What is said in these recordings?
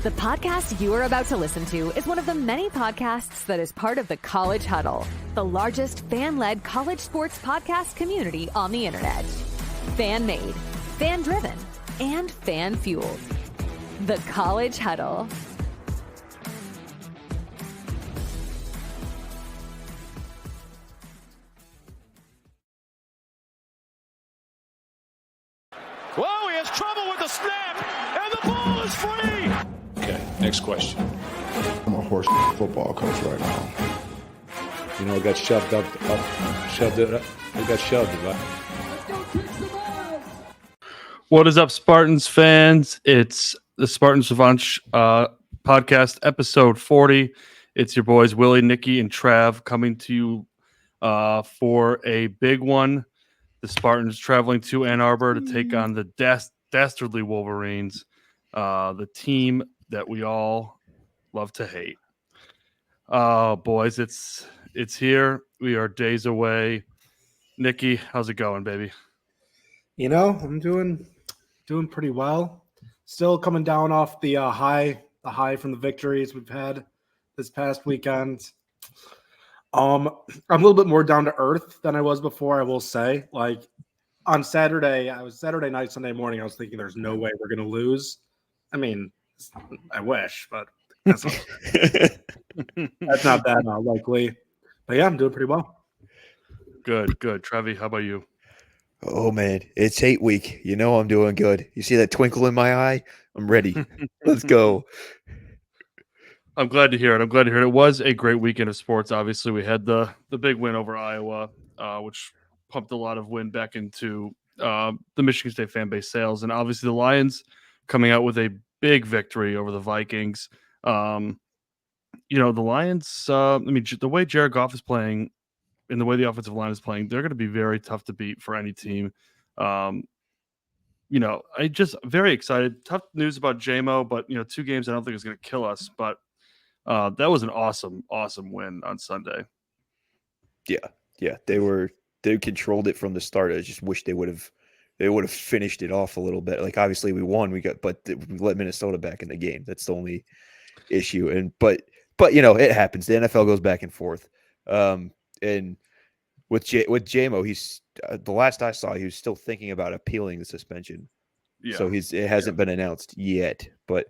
The podcast you are about to listen to is one of the many podcasts that is part of the College Huddle, the largest fan-led college sports podcast community on the internet. Fan-made, fan-driven, and fan-fueled. The College Huddle. Whoa, he has trouble with the snap, and the ball is free! Okay, next question. I'm a horse football coach right now. You know, it got shoved up. It got shoved. What is up, Spartans fans? It's the Spartan Savants podcast, episode 40. It's your boys, Willy, Nicky, and Trav coming to you for a big one. The Spartans traveling to Ann Arbor to take on the dastardly Wolverines, the team that we all love to hate. Boys, it's here. We are days away. Nicky, how's it going, baby? You know, I'm doing pretty well. Still coming down off the high from the victories we've had this past weekend. I'm a little bit more down to earth than I was before, I will say. Like on Saturday night, Sunday morning, I was thinking there's no way we're gonna lose. I mean, I wish, but that's not that likely. But yeah, I'm doing pretty well. Good. Travi, how about you? Oh, man, it's hate week. You know I'm doing good. You see that twinkle in my eye? I'm ready. Let's go. I'm glad to hear it. It was a great weekend of sports. Obviously, we had the big win over Iowa, which pumped a lot of wind back into the Michigan State fan base sales. And obviously the Lions coming out with a big victory over the Vikings. The Lions, the way Jared Goff is playing and the way the offensive line is playing, they're going to be very tough to beat for any team. I just very excited. Tough news about JMO, but, 2 games I don't think is going to kill us. But that was an awesome win on Sunday. Yeah. They controlled it from the start. I just wish they would have finished it off a little bit. Like, obviously we won, we let Minnesota back in the game. That's the only issue. But it happens. The NFL goes back and forth. And with JMO, he's the last I saw, he was still thinking about appealing the suspension. Yeah. So it hasn't been announced yet. But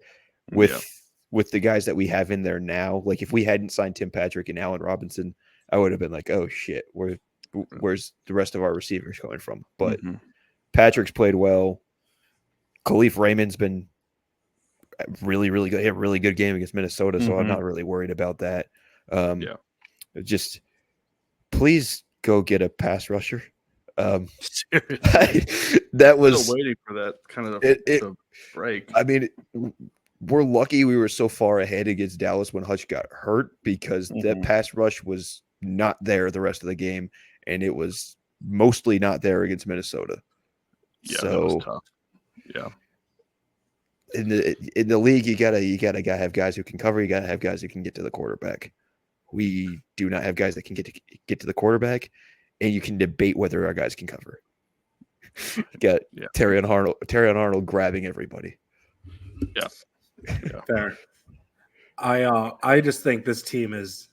with the guys that we have in there now, like if we hadn't signed Tim Patrick and Allen Robinson, I would have been like, oh shit, where's the rest of our receivers coming from? But Patrick's played well. Khalif Raymond's been really, really good. He had a really good game against Minnesota, so I'm not really worried about that. Just please go get a pass rusher. Seriously. That was still waiting for that kind of the break. I mean, we're lucky we were so far ahead against Dallas when Hutch got hurt, because that pass rush was not there the rest of the game, and it was mostly not there against Minnesota. Yeah, so that was tough. Yeah. In the league, you gotta have guys who can cover. You gotta have guys who can get to the quarterback. We do not have guys that can get to the quarterback, and you can debate whether our guys can cover. You got Terry and Arnold grabbing everybody. Yeah. Fair. I just think this team is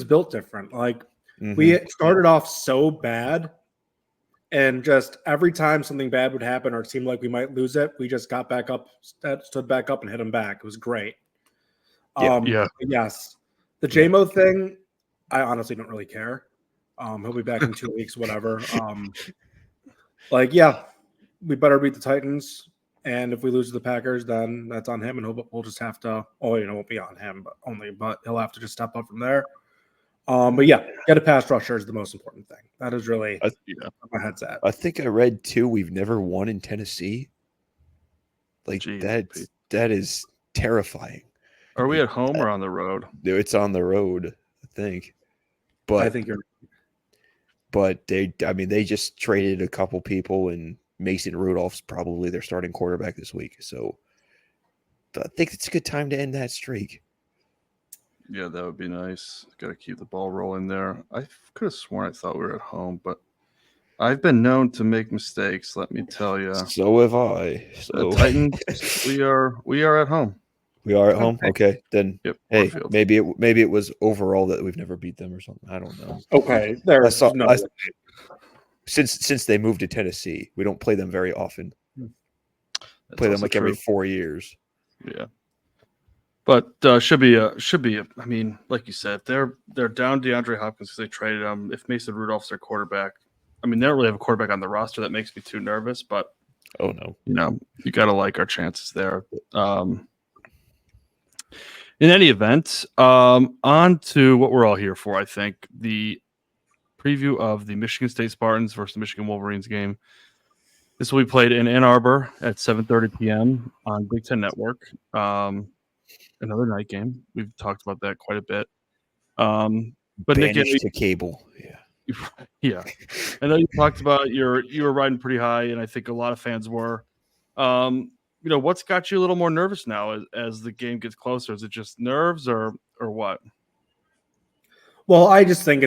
built different. Like we started off so bad, and just every time something bad would happen or it seemed like we might lose it, we just got back up, stood back up, and hit them back. It was great. Yes, the JMO thing, I honestly don't really care. He'll be back in 2 weeks, whatever. We better beat the Titans. And if we lose to the Packers, then that's on him, and we'll just have to. It won't be on him, but he'll have to just step up from there. Get a pass rusher is the most important thing. That is really where my head's at. I think I read too, we've never won in Tennessee. Like, that is terrifying. Are we at home or on the road? It's on the road, I think. But I think you're. But they just traded a couple people, and Mason Rudolph's probably their starting quarterback this week. So I think it's a good time to end that streak. Yeah, that would be nice. Got to keep the ball rolling there. I could have sworn I thought we were at home, but I've been known to make mistakes, let me tell you. So have I. The Titans, we are at home. We are at home. Okay, then Yep. hey, Warfield. maybe it was overall that we've never beat them or something. I don't know. Okay, there's no. Since they moved to Tennessee, we don't play them very often. That's Play them also like every true. 4 years. Yeah. But should be a. I mean, like you said, they're down DeAndre Hopkins because they traded him. If Mason Rudolph's their quarterback, I mean, they don't really have a quarterback on the roster. That makes me too nervous. But Oh no, you got to like our chances there. In any event, on to what we're all here for. I think the preview of the Michigan State Spartans versus the Michigan Wolverines game. This will be played in Ann Arbor at 7:30 p.m. on Big Ten Network. Another night game. We've talked about that quite a bit. But Nicky, banished to cable. yeah, I know you talked about you were riding pretty high, and I think a lot of fans were. What's got you a little more nervous now as the game gets closer? Is it just nerves or what? Well, I just think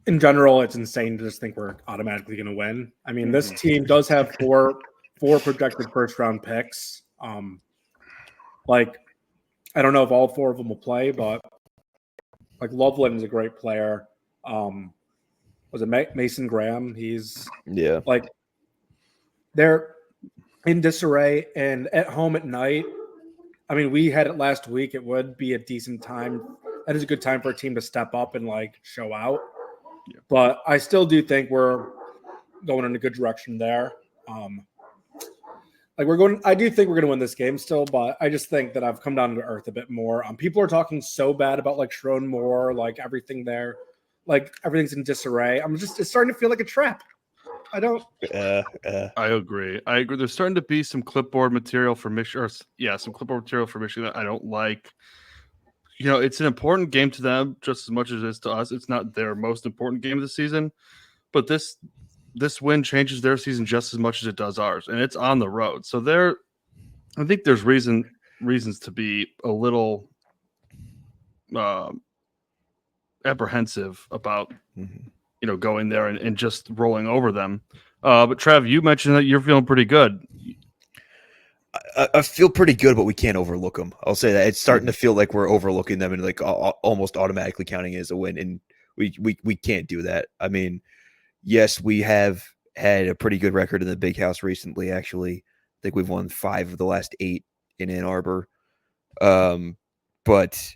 in general, it's insane to just think we're automatically going to win. I mean, this team does have four projected first round picks. I don't know if all 4 of them will play, but Loveland is a great player. Was it Mason Graham? He's they're in disarray, and at home at night. I mean, we had it last week. It would be a decent time. That is a good time for a team to step up and show out. Yeah. But I still do think we're going in a good direction there. I do think we're going to win this game still, but I just think that I've come down to earth a bit more. People are talking so bad about Sharon Moore, everything there, everything's in disarray. It's starting to feel like a trap. I don't. I agree. There's starting to be some clipboard material for Michigan. Some clipboard material for Michigan that I don't like. It's an important game to them just as much as it is to us. It's not their most important game of the season, but this win changes their season just as much as it does ours, and it's on the road. So I think there's reasons to be a little apprehensive about going there and just rolling over them. But Trav, you mentioned that you're feeling pretty good. I feel pretty good, but we can't overlook them. I'll say that it's starting to feel like we're overlooking them and almost automatically counting it as a win, and we can't do that. I mean, yes, we have had a pretty good record in the Big House recently. Actually, I think we've won 5 of the last 8 in Ann Arbor. But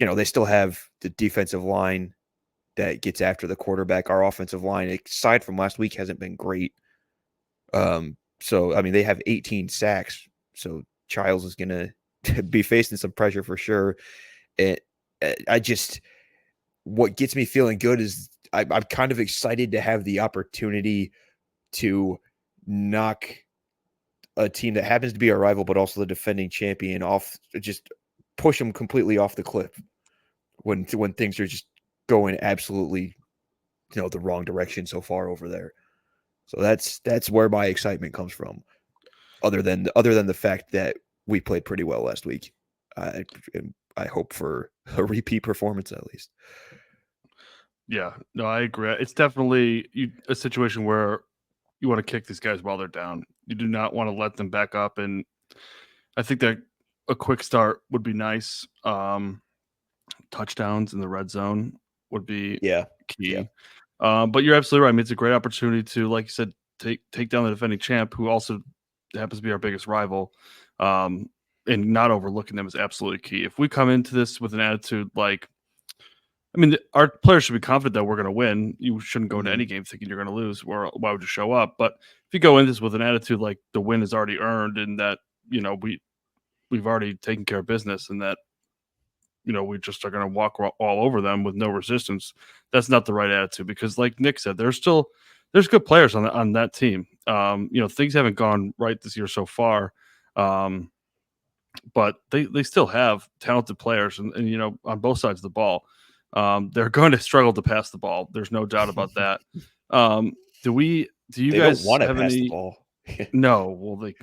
they still have the defensive line that gets after the quarterback. Our offensive line, aside from last week, hasn't been great. So, I mean, they have 18 sacks. So Childs is going to be facing some pressure for sure. And what gets me feeling good is I'm kind of excited to have the opportunity to knock a team that happens to be our rival, but also the defending champion off, just push them completely off the cliff when things are just going absolutely, the wrong direction so far over there. So that's where my excitement comes from. Other than the fact that we played pretty well last week, I hope for a repeat performance at least. Yeah, no, I agree. It's definitely a situation where you want to kick these guys while they're down. You do not want to let them back up, and I think that a quick start would be nice. Touchdowns in the red zone would be key. Yeah. But you're absolutely right. I mean, it's a great opportunity to, like you said, take down the defending champ, who also happens to be our biggest rival, and not overlooking them is absolutely key. If we come into this with an attitude our players should be confident that we're going to win. You shouldn't go into any game thinking you're going to lose. Or why would you show up? But if you go into this with an attitude like the win is already earned and that we've already taken care of business and that we just are going to walk all over them with no resistance, that's not the right attitude, because like Nick said, there's good players on that team. Things haven't gone right this year so far, but they still have talented players and on both sides of the ball. They're going to struggle to pass the ball. There's no doubt about that. Do you guys don't want to have pass any? The ball. No, well, they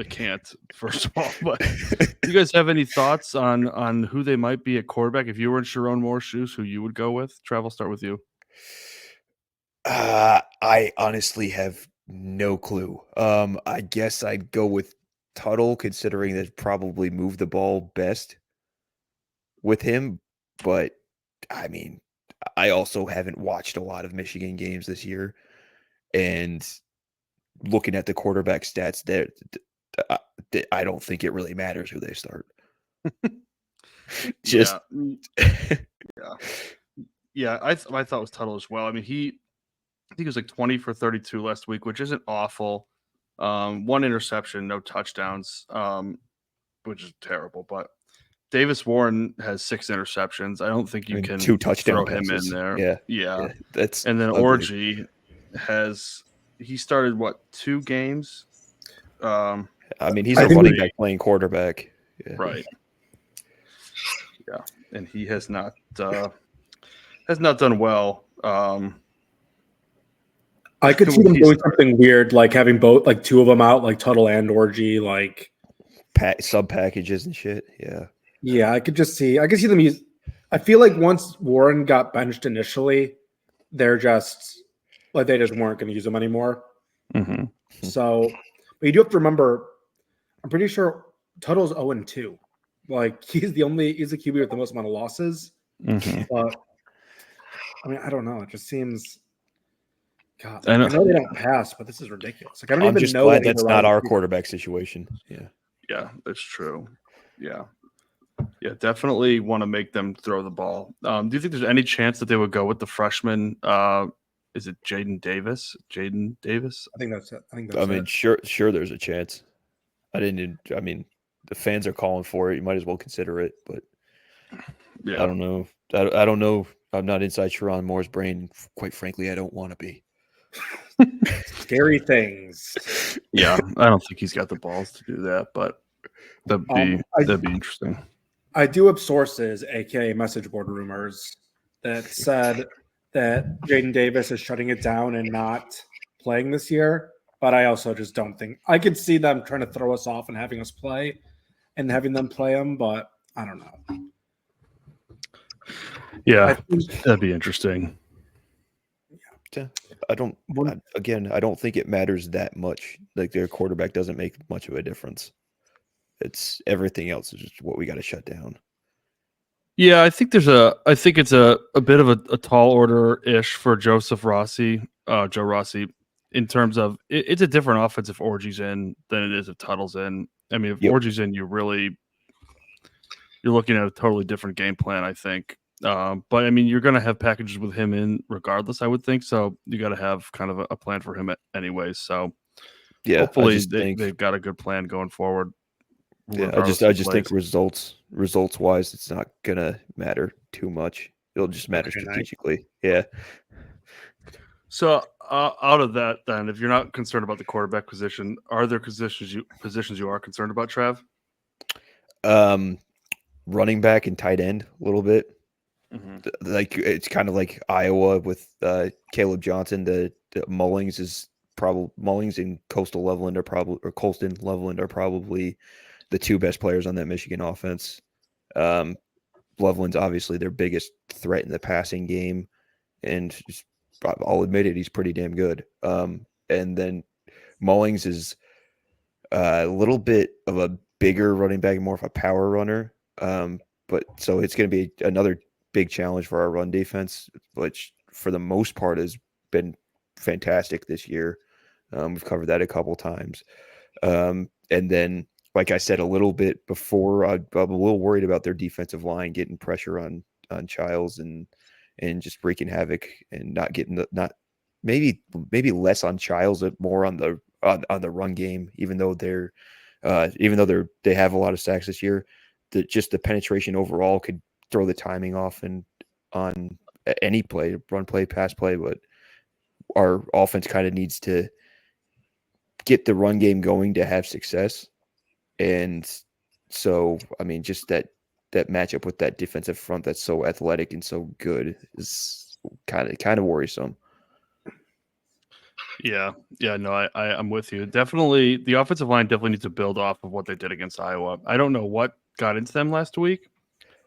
can't, first of all. But do you guys have any thoughts on who they might be at quarterback? If you were in Sharon Moore's shoes, who you would go with? Trav, I'll start with you. I honestly have no clue. I guess I'd go with Tuttle, considering they've probably moved the ball best with him. But I mean, I also haven't watched a lot of Michigan games this year, and looking at the quarterback stats, there, I don't think it really matters who they start. Just yeah. I thought it was Tuttle as well. I mean, I think he was like 20 for 32 last week, which isn't awful. 1 interception, no touchdowns, which is terrible. But Davis Warren has 6 interceptions. I don't think you can 2 touchdown throw passes. him in there. Yeah. That's and then ugly. Orgy he started 2 games. I mean, he's a running back playing quarterback. Yeah. Right. Yeah, and he has not done well. I could see them doing something weird, like having both, like 2 of them out, like Tuttle and Orgy, like sub packages and shit. Yeah, I could see them use. I feel like once Warren got benched initially, they just weren't going to use him anymore. Mm-hmm. So, but you do have to remember, I'm pretty sure Tuttle's 0-2. Like he's the QB with the most amount of losses. Mm-hmm. But I mean, I don't know. It just seems. God, I know they don't pass, but this is ridiculous. Like I'm just glad that's not our quarterback situation. Yeah, that's true. Yeah, definitely want to make them throw the ball. Do you think there's any chance that they would go with the freshman? Is it Jaden Davis? I think that's it. I mean, sure, there's a chance. I mean, the fans are calling for it. You might as well consider it, but yeah, I don't know. I don't know. I'm not inside Sharon Moore's brain. Quite frankly, I don't want to be. Scary things. Yeah, I don't think he's got the balls to do that, but that'd be interesting. I do have sources, aka message board rumors, that said that Jaden Davis is shutting it down and not playing this year. But I also just don't think I could see them trying to throw us off and having us play and having them play him, but I don't know. Yeah, that'd be interesting. Yeah, I don't think it matters that much. Like their quarterback doesn't make much of a difference. It's everything else is just what we got to shut down. Yeah, I think it's a bit of a tall order ish for Joe Rossi, in terms of it's a different offense if Orgy's in than it is if Tuttle's in. I mean, if Orgy's in, you're looking at a totally different game plan, I think. But I mean, you're going to have packages with him in regardless, I would think. So you got to have kind of a plan for him anyways. So yeah, hopefully they've got a good plan going forward. Yeah, I just think results wise, it's not going to matter too much. It'll just matter strategically. Yeah. So out of that, then, if you're not concerned about the quarterback position, are there positions you are concerned about, Trav? Running back and tight end a little bit. Mm-hmm. Like it's kind of like Iowa with Caleb Johnson. The Mullings and Colston Leveland are probably the 2 best players on that Michigan offense. Leveland's obviously their biggest threat in the passing game, and I'll admit it, he's pretty damn good. And then Mullings is a little bit of a bigger running back, more of a power runner. But so it's going to be another big challenge for our run defense, which for the most part has been fantastic this year. We've covered that a couple times. And then, like I said a little bit before, I'm a little worried about their defensive line getting pressure on Childs and just wreaking havoc and not getting maybe less on Childs, but more on the run game. Even though they have a lot of sacks this year, the penetration overall could throw the timing off and on any play, run play, pass play. But our offense kind of needs to get the run game going to have success. And so, I mean, just that matchup with that defensive front that's so athletic and so good is kind of worrisome. Yeah, no, I'm with you. Definitely, the offensive line definitely needs to build off of what they did against Iowa. I don't know what got into them last week,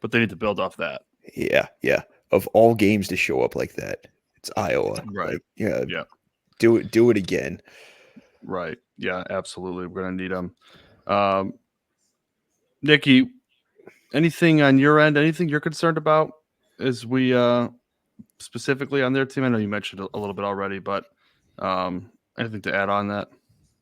but they need to build off that. Yeah. Of all games to show up like that, it's Iowa. Right. Like, yeah. Yeah. Do it again. Right. Yeah, absolutely. We're going to need them. Nicky, anything on your end? Anything you're concerned about as we specifically on their team? I know you mentioned a little bit already, but anything to add on that?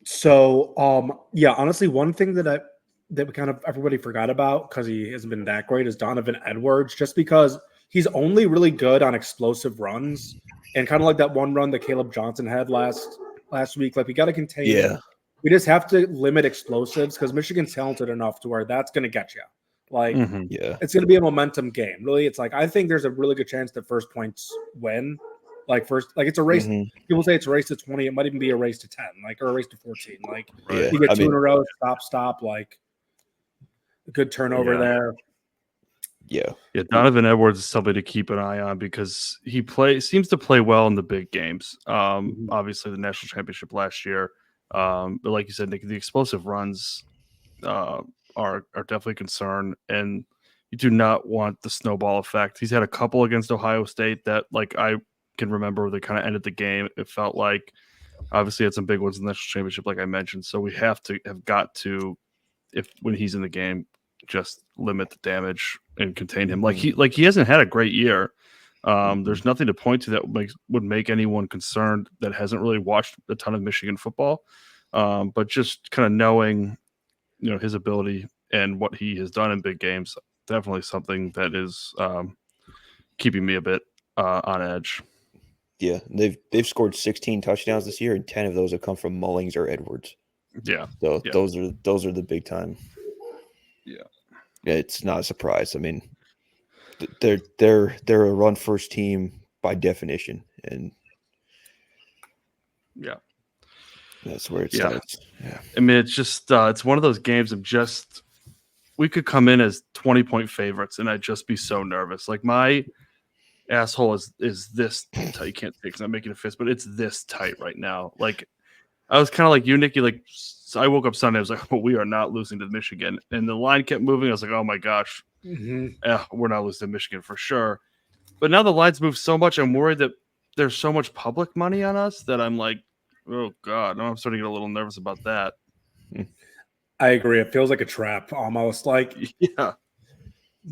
So, yeah, honestly, one thing that we kind of everybody forgot about because he hasn't been that great is Donovan Edwards, just because he's only really good on explosive runs and kind of like that one run that Caleb Johnson had last week. Like we got to contain. Yeah. We just have to limit explosives because Michigan's talented enough to where that's going to get you. Like, Yeah. it's going to be a momentum game. Really, it's like I think there's a really good chance that first points win. Like it's a race. People say it's a race to 20. It might even be a race to 10, like or a race to 14. Like you get two in a row, stop, like a good turnover there. Yeah. Donovan Edwards is somebody to keep an eye on because he seems to play well in the big games. Obviously the national championship last year. But like you said, Nick, the explosive runs are definitely a concern, and you do not want the snowball effect. He's had a couple against Ohio State that like I can remember where they kind of ended the game. It felt like obviously had some big ones in the national championship, like I mentioned. So we have got to, if when he's in the game, just limit the damage and contain him. Like he hasn't had a great year. There's nothing to point to that would make anyone concerned that hasn't really watched a ton of Michigan football. But just kind of knowing, his ability and what he has done in big games, definitely something that is keeping me a bit on edge. Yeah, they've scored 16 touchdowns this year, and 10 of those have come from Mullings or Edwards. Yeah, so those are the big time. Yeah, it's not a surprise. I mean, they're a run first team by definition, and that's where it starts. Yeah, I mean, it's just it's one of those games of just we could come in as 20-point favorites, and I'd just be so nervous. Like my asshole is this tight. You can't say because I'm making a fist, but it's this tight right now. Like I was kind of like you, Nicky. Like so I woke up Sunday, I was like, we are not losing to Michigan, and the line kept moving. I was like, oh my gosh, we're not losing to Michigan for sure. But now the lines move so much, I'm worried that there's so much public money on us that I'm like, oh god, now I'm starting to get a little nervous about that. I agree. It feels like a trap almost. Like yeah.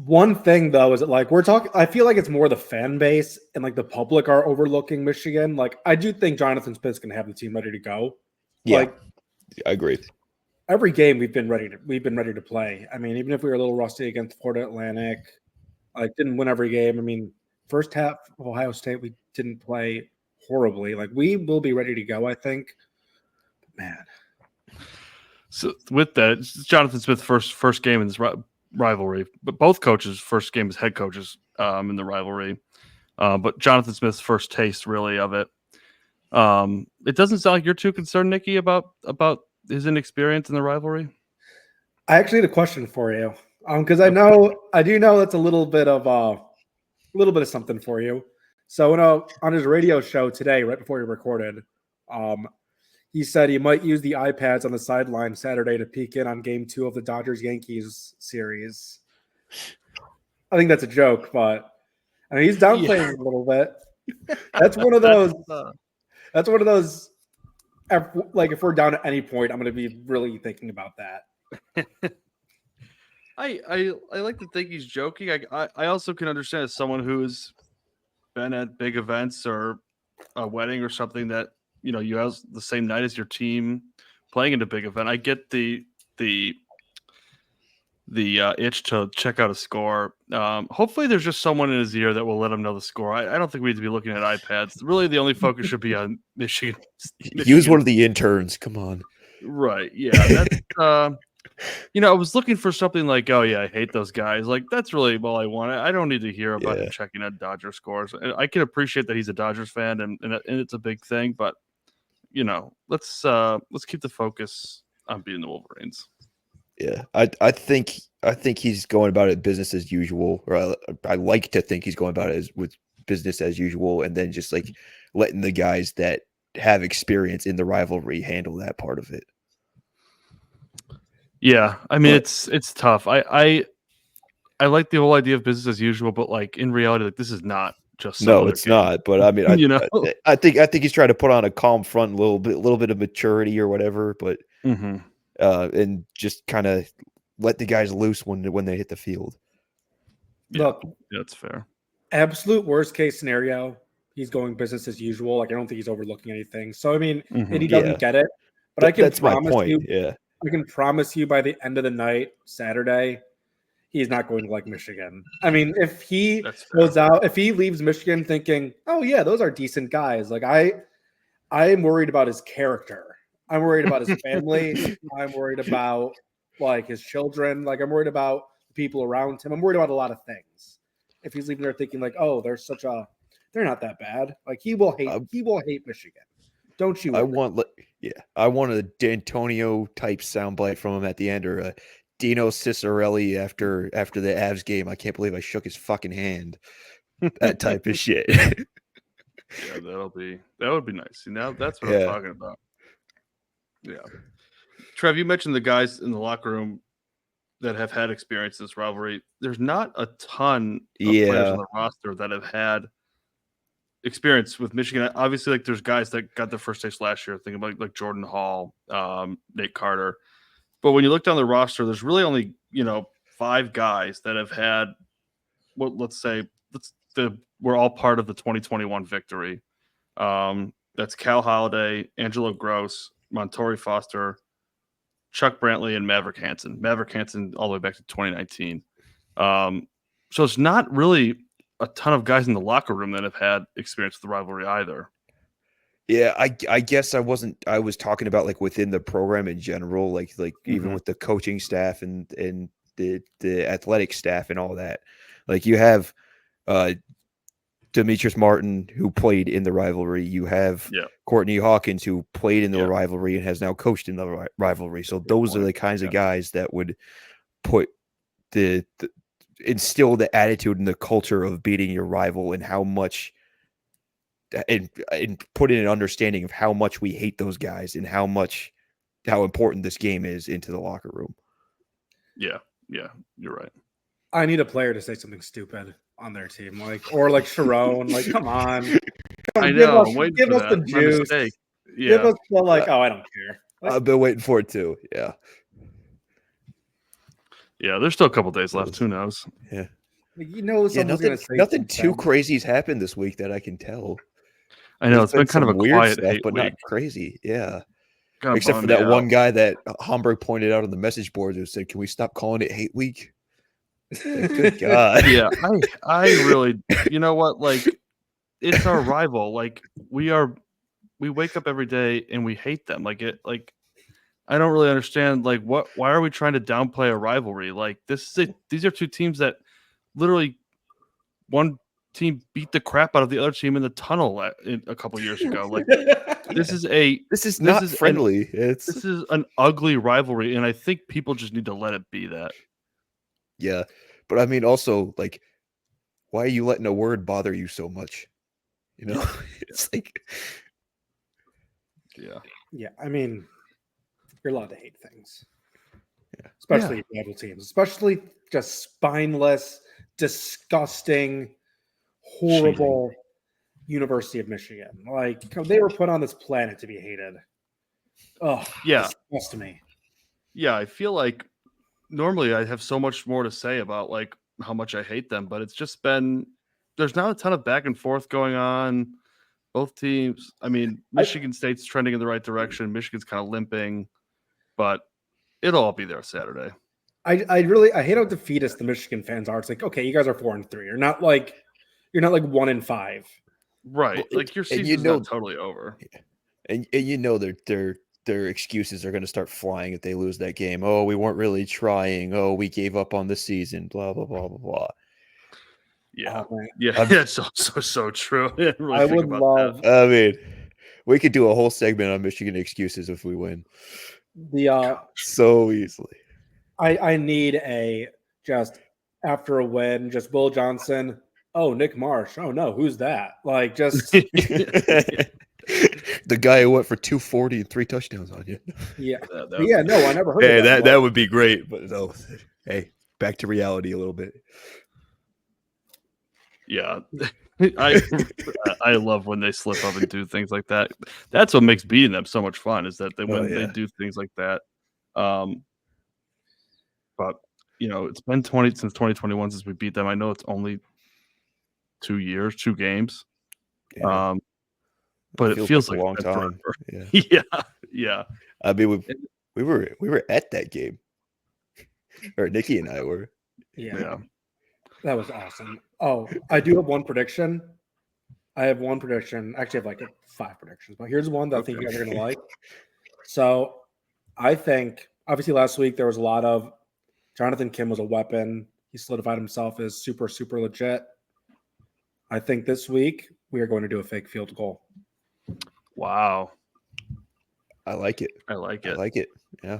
One thing though is that like we're talking, I feel like it's more the fan base and like the public are overlooking Michigan. Like I do think Jonathan Smith's gonna have the team ready to go. Yeah, like, I agree. Every game we've been ready to play. I mean, even if we were a little rusty against Florida Atlantic, like didn't win every game. I mean, first half of Ohio State we didn't play horribly. Like we will be ready to go. I think, man. So with that, it's Jonathan Smith's first game in this rivalry, but both coaches' first game as head coaches in the rivalry. But Jonathan Smith's first taste really of it. It doesn't sound like you're too concerned, Nicky, about his inexperience in the rivalry. I actually had a question for you because I do know that's a little bit of something for you. So on his radio show today, right before he recorded, he said he might use the iPads on the sideline Saturday to peek in on Game 2 of the Dodgers-Yankees series. I think that's a joke, but I mean he's downplaying a little bit. That's one of those. That's one of those. Like if we're down at any point, I'm going to be really thinking about that. I like to think he's joking. I also can understand as someone who's been at big events or a wedding or something that you have the same night as your team playing in a big event. I get the itch to check out a score. Hopefully there's just someone in his ear that will let him know the score. I don't think we need to be looking at iPads. Really, the only focus should be on Michigan. Use one of the interns. Come on. Right. Yeah. That's, I was looking for something like, oh yeah, I hate those guys. Like that's really all I want. I don't need to hear about him checking out Dodger scores. I can appreciate that he's a Dodgers fan and it's a big thing, but let's keep the focus on beating the Wolverines. Yeah, I think he's going about it business as usual, or I like to think he's going about it with business as usual, and then just like letting the guys that have experience in the rivalry handle that part of it. Yeah, I mean it's tough. I like the whole idea of business as usual, but like in reality, like this is not just it's not. But I mean, I think he's trying to put on a calm front, a little bit of maturity or whatever. But and just kind of let the guys loose when they hit the field. Look, that's fair. Absolute worst case scenario, he's going business as usual. Like I don't think he's overlooking anything. So I mean, and he doesn't get it. But I can that's my promise point. you, Yeah, I can promise you by the end of the night, Saturday, he's not going to like Michigan. I mean, if he goes out, if he leaves Michigan thinking, "Oh yeah, those are decent guys," like I am worried about his character. I'm worried about his family. I'm worried about like his children. Like I'm worried about people around him. I'm worried about a lot of things. If he's leaving there thinking like, "Oh, they're not that bad," like he will hate Michigan. Don't you? I want a D'Antonio type soundbite from him at the end, or a Dino Cicerelli after the Avs game. I can't believe I shook his fucking hand. That type of shit. Yeah, that would be nice. See, now that's what I'm talking about. Yeah, Trev, you mentioned the guys in the locker room that have had experience in this rivalry. There's not a ton of players on the roster that have had experience with Michigan. Obviously, like there's guys that got their first taste last year. Think about like Jordan Hall, Nate Carter. But when you look down the roster, there's really only 5 guys that have had we're all part of the 2021 victory. That's Cal Holiday, Angelo Gross, Montori Foster, Chuck Brantley, and Maverick Hansen. Maverick Hansen all the way back to 2019. So it's not really a ton of guys in the locker room that have had experience with the rivalry either. Yeah, I guess I was talking about like within the program in general, like even with the coaching staff and the athletic staff and all that. Like you have Demetrius Martin, who played in the rivalry. You have Courtney Hawkins, who played in the rivalry and has now coached in the rivalry. So those are the kinds of guys that would put instill the attitude and the culture of beating your rival and how much and put in an understanding of how much we hate those guys and how important this game is into the locker room. Yeah, you're right. I need a player to say something stupid on their team, like Sharon. Like, come on. I know. Give us the juice. Yeah. Give us the I don't care. I've been waiting for it too. Yeah. Yeah, there's still a couple days left. Who knows? Yeah. Nothing too crazy's happened this week that I can tell. I know it's been kind of a weird quiet stuff, but week. not crazy. Yeah. Except for that one guy that Homburg pointed out on the message board who said, "Can we stop calling it Hate Week?" Good God. Yeah, I really, you know what? Like, it's our rival. Like, we wake up every day and we hate them. Like I don't really understand. Like, why are we trying to downplay a rivalry? Like, these are two teams that literally one team beat the crap out of the other team in the tunnel a couple years ago. Like, this is not friendly. This is an ugly rivalry, and I think people just need to let it be that. Yeah, but I mean, also, like, why are you letting a word bother you so much? It's like, yeah. I mean, you're allowed to hate things, especially rival teams, especially just spineless, disgusting, horrible University of Michigan. Like, they were put on this planet to be hated. Oh, yeah, disgust to me. Yeah, I feel like normally I have so much more to say about like how much I hate them, but it's just been there's not a ton of back and forth going on. Both teams. I mean, Michigan State's trending in the right direction. Michigan's kind of limping, but it'll all be there Saturday. I hate how defeatist the Michigan fans are. It's like, okay, you guys are 4-3. You're not like 1-5. Right. Like your season's not totally over. And their excuses are going to start flying if they lose that game. Oh, we weren't really trying. Oh, we gave up on the season. Blah blah blah blah blah. Yeah, it's so true. I would love. I mean, we could do a whole segment on Michigan excuses if we win. So easily. I need just after a win, just Will Johnson. Oh, Nick Marsh. Oh no, who's that? Like just the guy who went for 240 and 3 touchdowns on you. Yeah, no, I never heard. Hey, that would be great, but no. Hey, back to reality a little bit. Yeah, I love when they slip up and do things like that. That's what makes beating them so much fun. Is that when they do things like that, But it's been since 2021 since we beat them. I know it's only 2 years, 2 games. Yeah. But it feels like a long time. Yeah. Yeah. I mean, we were at that game, or Nicky and I were. Yeah. That was awesome. Oh, I do have one prediction. I have one prediction. Actually, I have like 5 predictions, but here's one that I think you guys are going to like. So I think, obviously, last week there was a lot of Jonathan Kim was a weapon. He solidified himself as super, super legit. I think this week we are going to do a fake field goal. Wow. I like it. Yeah.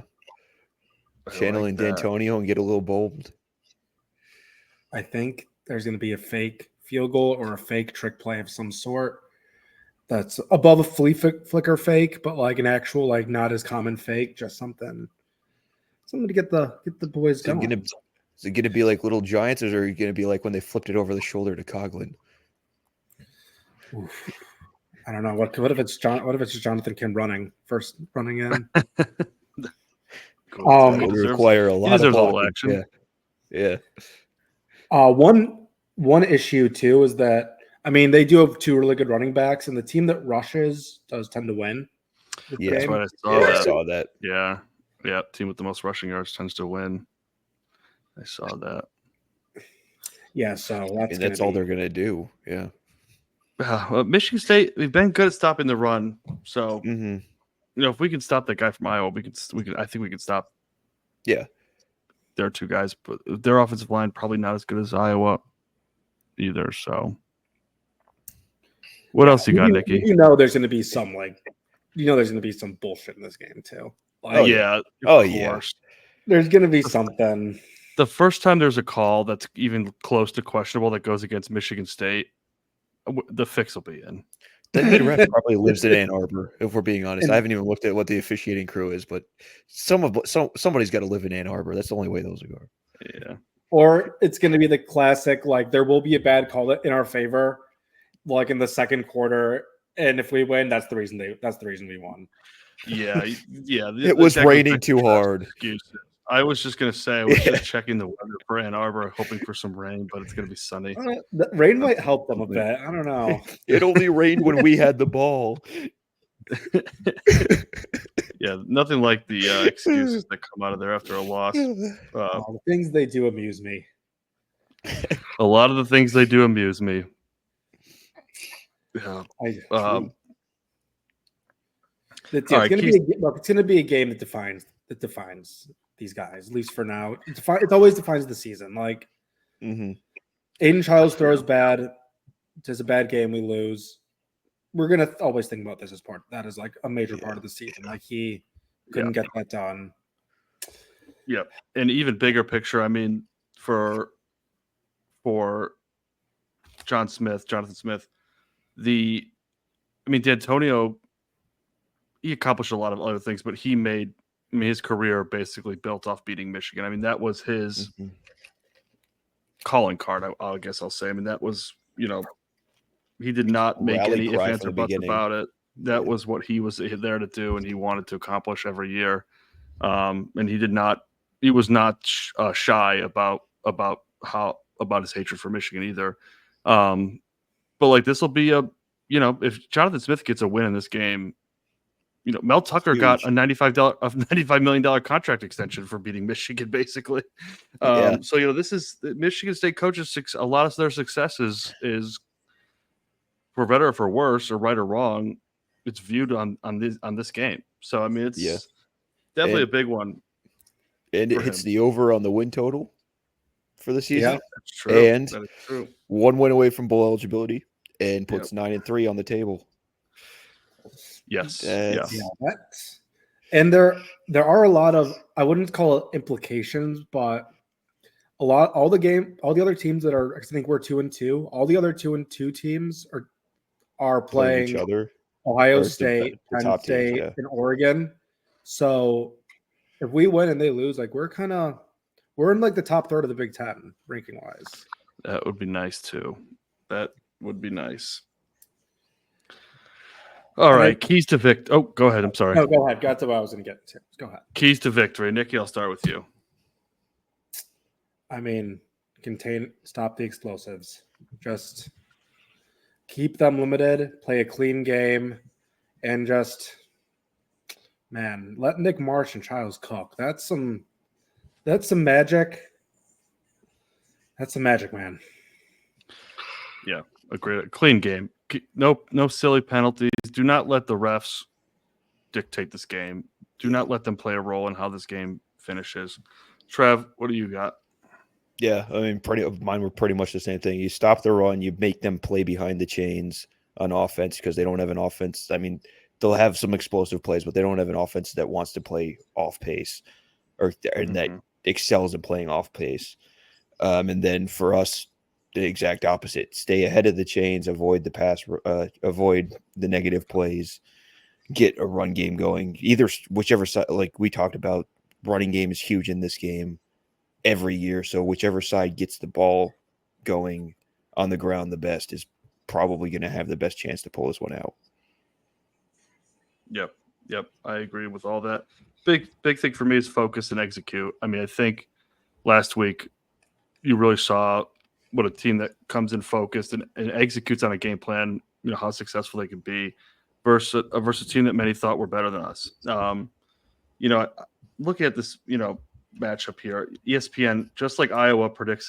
Channeling D'Antonio and get a little bold. I think there's going to be a fake field goal or a fake trick play of some sort that's above a flea flicker fake, but like an actual, like not as common fake, just something to get the boys going. Is it going to be like Little Giants, or are you going to be like when they flipped it over the shoulder to Coughlin? Oof. I don't know. What if it's Jonathan Kim running in? Cool. It would require a lot of blocking. Action. Yeah. One issue too is that they do have 2 really good running backs, and the team that rushes does tend to win. Yeah, that's what I saw that. Yeah. Yeah. Team with the most rushing yards tends to win. I saw that. Yeah, so that's all they're gonna do. Yeah. Well, Michigan State, we've been good at stopping the run. So if we can stop that guy from Iowa, we can. I think we can stop. Yeah. There are 2 guys, but their offensive line probably not as good as Iowa either. So, what else you got, Nicky? There's going to be some there's going to be some bullshit in this game too. Yeah. There's going to be something. The first time there's a call that's even close to questionable that goes against Michigan State, the fix will be in. That head ref probably lives in Ann Arbor, if we're being honest. I haven't even looked at what the officiating crew is, but somebody's got to live in Ann Arbor. That's the only way those will go. Yeah. Or it's going to be the classic, like there will be a bad call in our favor, like in the second quarter, and if we win, that's the reason we won. Yeah. It was raining too hard. Excuses. I was just going to say, I was just checking the weather for Ann Arbor, hoping for some rain, but it's going to be sunny. The rain might help them a bit. I don't know. It only rained when we had the ball. Yeah, nothing like the excuses that come out of there after a loss. The things they do amuse me. A lot of the things they do amuse me. Yeah. It's going to be a game that defines these guys, at least for now. It always defines the season. Like, Aiden Childs throws bad. It's a bad game. We lose. We're going to always think about this as part. That is like a major part of the season. Like he couldn't get that done. Yep. And even bigger picture, for Jonathan Smith, D'Antonio, he accomplished a lot of other things, but he made his career basically built off beating Michigan. That was his calling card, I guess I'll say. That was, he did not make any ifs, ands, or buts about it. That was what he was there to do, and he wanted to accomplish every year. And he was not shy about his hatred for Michigan either. But like this will be if Jonathan Smith gets a win in this game, Mel Tucker got a $95 million contract extension for beating Michigan, basically. So this is Michigan State coaches. A lot of their success is for better or for worse, or right or wrong. It's viewed on this game. So it's definitely a big one. And it hits the over on the win total for the season. Yeah, that's true. And that is true. 1 win away from bowl eligibility, and puts 9-3 on the table. Yes. And there are a lot of, I wouldn't call it implications, but all the other teams that are, I think we're 2-2. All the other 2-2 teams are playing each other. Ohio State, Penn State, and Oregon. So if we win and they lose, like we're in like the top third of the Big Ten ranking wise. That would be nice too. That would be nice. All right, keys to victory. Oh, go ahead. I'm sorry. No, go ahead. That's what I was going to get to. Go ahead. Keys to victory. Nicky, I'll start with you. I mean, stop the explosives. Just keep them limited, play a clean game, and just, man, let Nick Marsh and Childs cook. That's some magic. That's some magic, man. Yeah, a clean game. No silly penalties. Do not let the refs dictate this game. Do not let them play a role in how this game finishes. Trav, what do you got? Yeah, I mean, mine were pretty much the same thing. You stop the run, you make them play behind the chains on offense because they don't have an offense. I mean, they'll have some explosive plays, but they don't have an offense that wants to play off pace or that excels in playing off pace. And then for us, the exact opposite: stay ahead of the chains, avoid the pass, avoid the negative plays, get a run game going. Whichever side, like we talked about, running game is huge in this game every year. So whichever side gets the ball going on the ground the best is probably going to have the best chance to pull this one out. Yep. I agree with all that. Big thing for me is focus and execute. I mean, I think last week you really saw what a team that comes in focused and executes on a game plan, how successful they can be versus a team that many thought were better than us. Looking at this, matchup here, ESPN, just like Iowa predicts,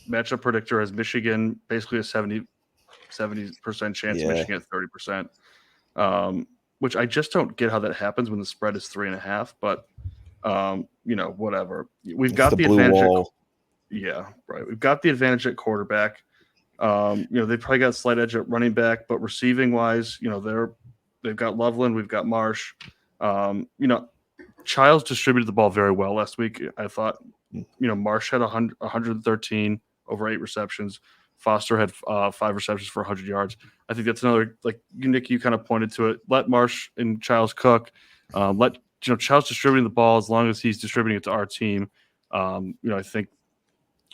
matchup predictor has Michigan basically a 70% chance, Michigan at 30%, which I just don't get how that happens when the spread is 3.5, but whatever. We've got the advantage. Yeah, right. We've got the advantage at quarterback. They probably got a slight edge at running back, but receiving wise, they've got Loveland, we've got Marsh. Childs distributed the ball very well last week. I thought, Marsh had 113 over 8 receptions. Foster had 5 receptions for 100 yards. I think that's another, like Nick, you kind of pointed to it. Let Marsh and Childs cook. Let Childs distributing the ball as long as he's distributing it to our team. I think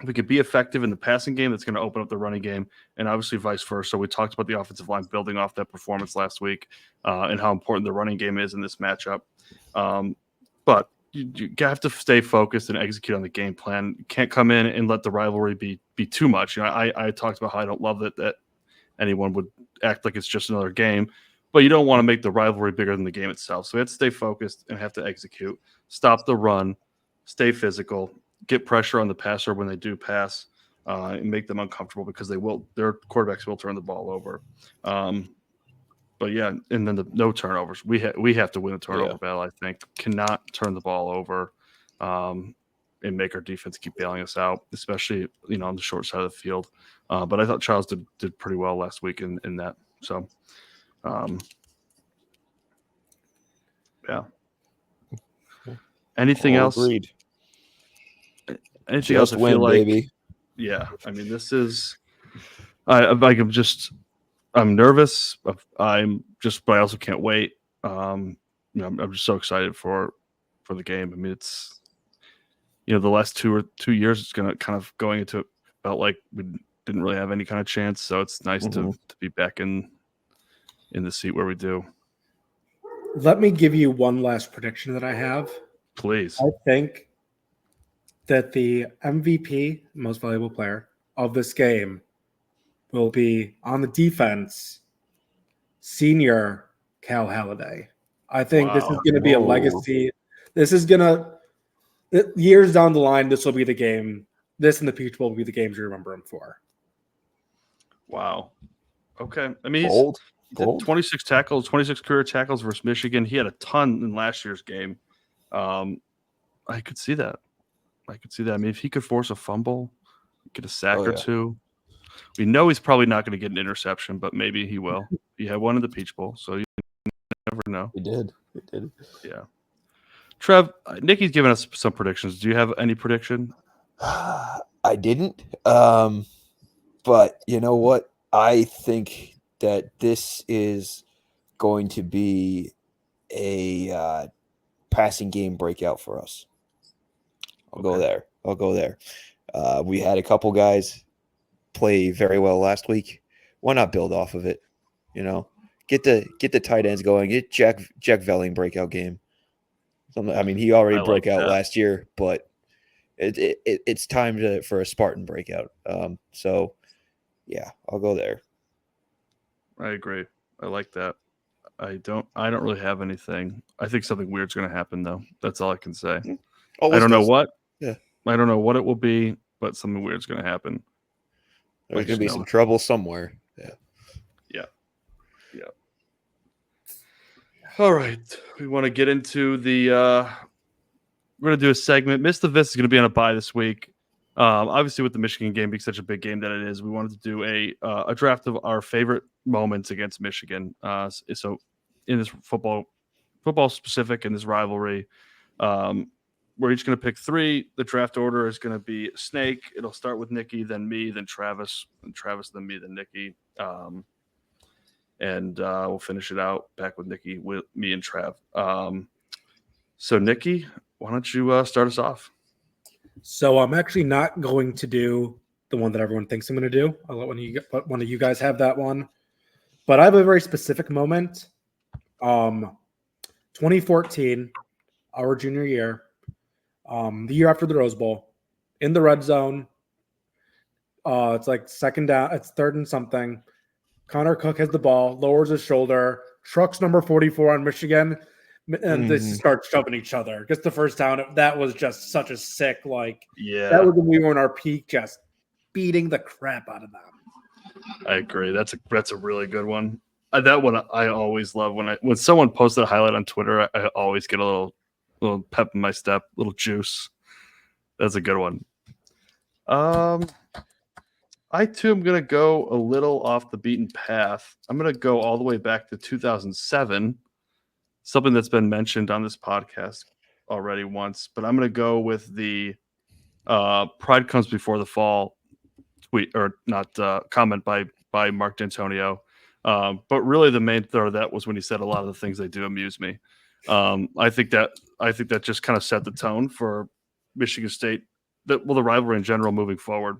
if we could be effective in the passing game, that's going to open up the running game, and obviously vice versa. We talked about the offensive line building off that performance last week and how important the running game is in this matchup. But you have to stay focused and execute on the game plan. You can't come in and let the rivalry be too much. I talked about how I don't love that anyone would act like it's just another game, but you don't want to make the rivalry bigger than the game itself. So we have to stay focused and have to execute, stop the run, stay physical, get pressure on the passer when they do pass, and make them uncomfortable because their quarterbacks will turn the ball over. But yeah, and then no turnovers. We have to win the turnover battle. I think cannot turn the ball over, and make our defense keep bailing us out, especially on the short side of the field. But I thought Childs did pretty well last week in that. So, yeah. Anything else? Agreed. Anything else? I feel like, baby. Yeah. I mean, this is. I'm nervous. But I also can't wait. I'm just so excited for the game. I mean, it's the last 2 years, it's going into it, felt like we didn't really have any kind of chance. So it's nice to be back in the seat where we do. Let me give you one last prediction that I have. Please. I think that the MVP, most valuable player of this game, will be on the defense, senior Cal Halliday. I think this is going to be a legacy. This is going to, years down the line, this will be the game. This and the Peach Bowl will be the games you remember him for. Wow. Okay. I mean, he did 26 tackles, 26 career tackles versus Michigan. He had a ton in last year's game. I could see that. I mean, if he could force a fumble, get a sack or two. We know he's probably not going to get an interception, but maybe he will. He had one in the Peach Bowl, so you never know. He did. Yeah. Trev, Nicky's given us some predictions. Do you have any prediction? I didn't. But you know what? I think that this is going to be a passing game breakout for us. I'll go there. We had a couple guys play very well last week. Why not build off of it? Get the tight ends going. Get Jack Velling breakout game. I mean, he already broke out last year, but it's time for a Spartan breakout. So yeah, I'll go there. I agree. I like that. I don't really have anything. I think something weird's going to happen though. That's all I can say. I don't know what. Yeah. I don't know what it will be, but something weird's going to happen. There's going to be some trouble somewhere. Yeah. Yeah. All right. We want to get into the we're going to do a segment. Miss the Vis is going to be on a bye this week. Obviously, with the Michigan game being such a big game that it is, we wanted to do a draft of our favorite moments against Michigan. So in this football specific in this rivalry, we're each going to pick 3. The draft order is going to be snake. It'll start with Nicky, then me, then Travis, then me, then Nicky. And we'll finish it out back with Nicky, with me and Trav. So Nicky, why don't you start us off? So I'm actually not going to do the one that everyone thinks I'm going to do. I'll let one of you guys have that one. But I have a very specific moment. 2014, our junior year, the year after the Rose Bowl, in the red zone. It's like second down. It's third and something. Connor Cook has the ball, lowers his shoulder, trucks number 44 on Michigan, and they start shoving each other. Gets the first down. That was just such a sick, that was when we were in our peak, just beating the crap out of them. I agree. That's a really good one. That one I always love when someone posts a highlight on Twitter. I always get a little pep in my step, little juice. That's a good one. I too am going to go a little off the beaten path. I'm going to go all the way back to 2007, something that's been mentioned on this podcast already once, but I'm going to go with the Pride Comes Before the Fall tweet, or not comment by Mark D'Antonio. But really the main throw of that was when he said a lot of the things they do amuse me. I think that just kind of set the tone for Michigan State, the rivalry in general moving forward.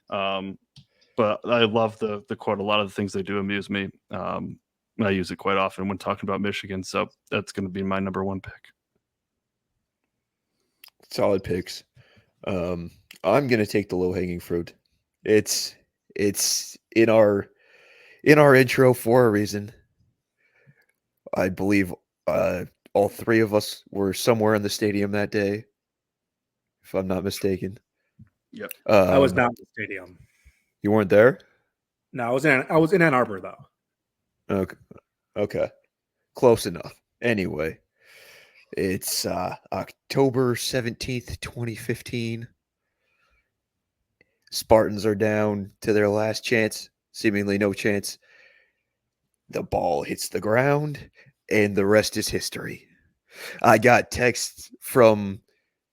But I love the quote, a lot of the things they do amuse me. I use it quite often when talking about Michigan. So that's going to be my number 1 pick. Solid picks. I'm going to take the low hanging fruit. It's in our intro for a reason. I believe all 3 of us were somewhere in the stadium that day, if I'm not mistaken. Yep. I was not in the stadium. You weren't there? No, I was in Ann Arbor though. Okay. Close enough. Anyway, it's October 17th, 2015. Spartans are down to their last chance, seemingly no chance. The ball hits the ground, and the rest is history. I got texts from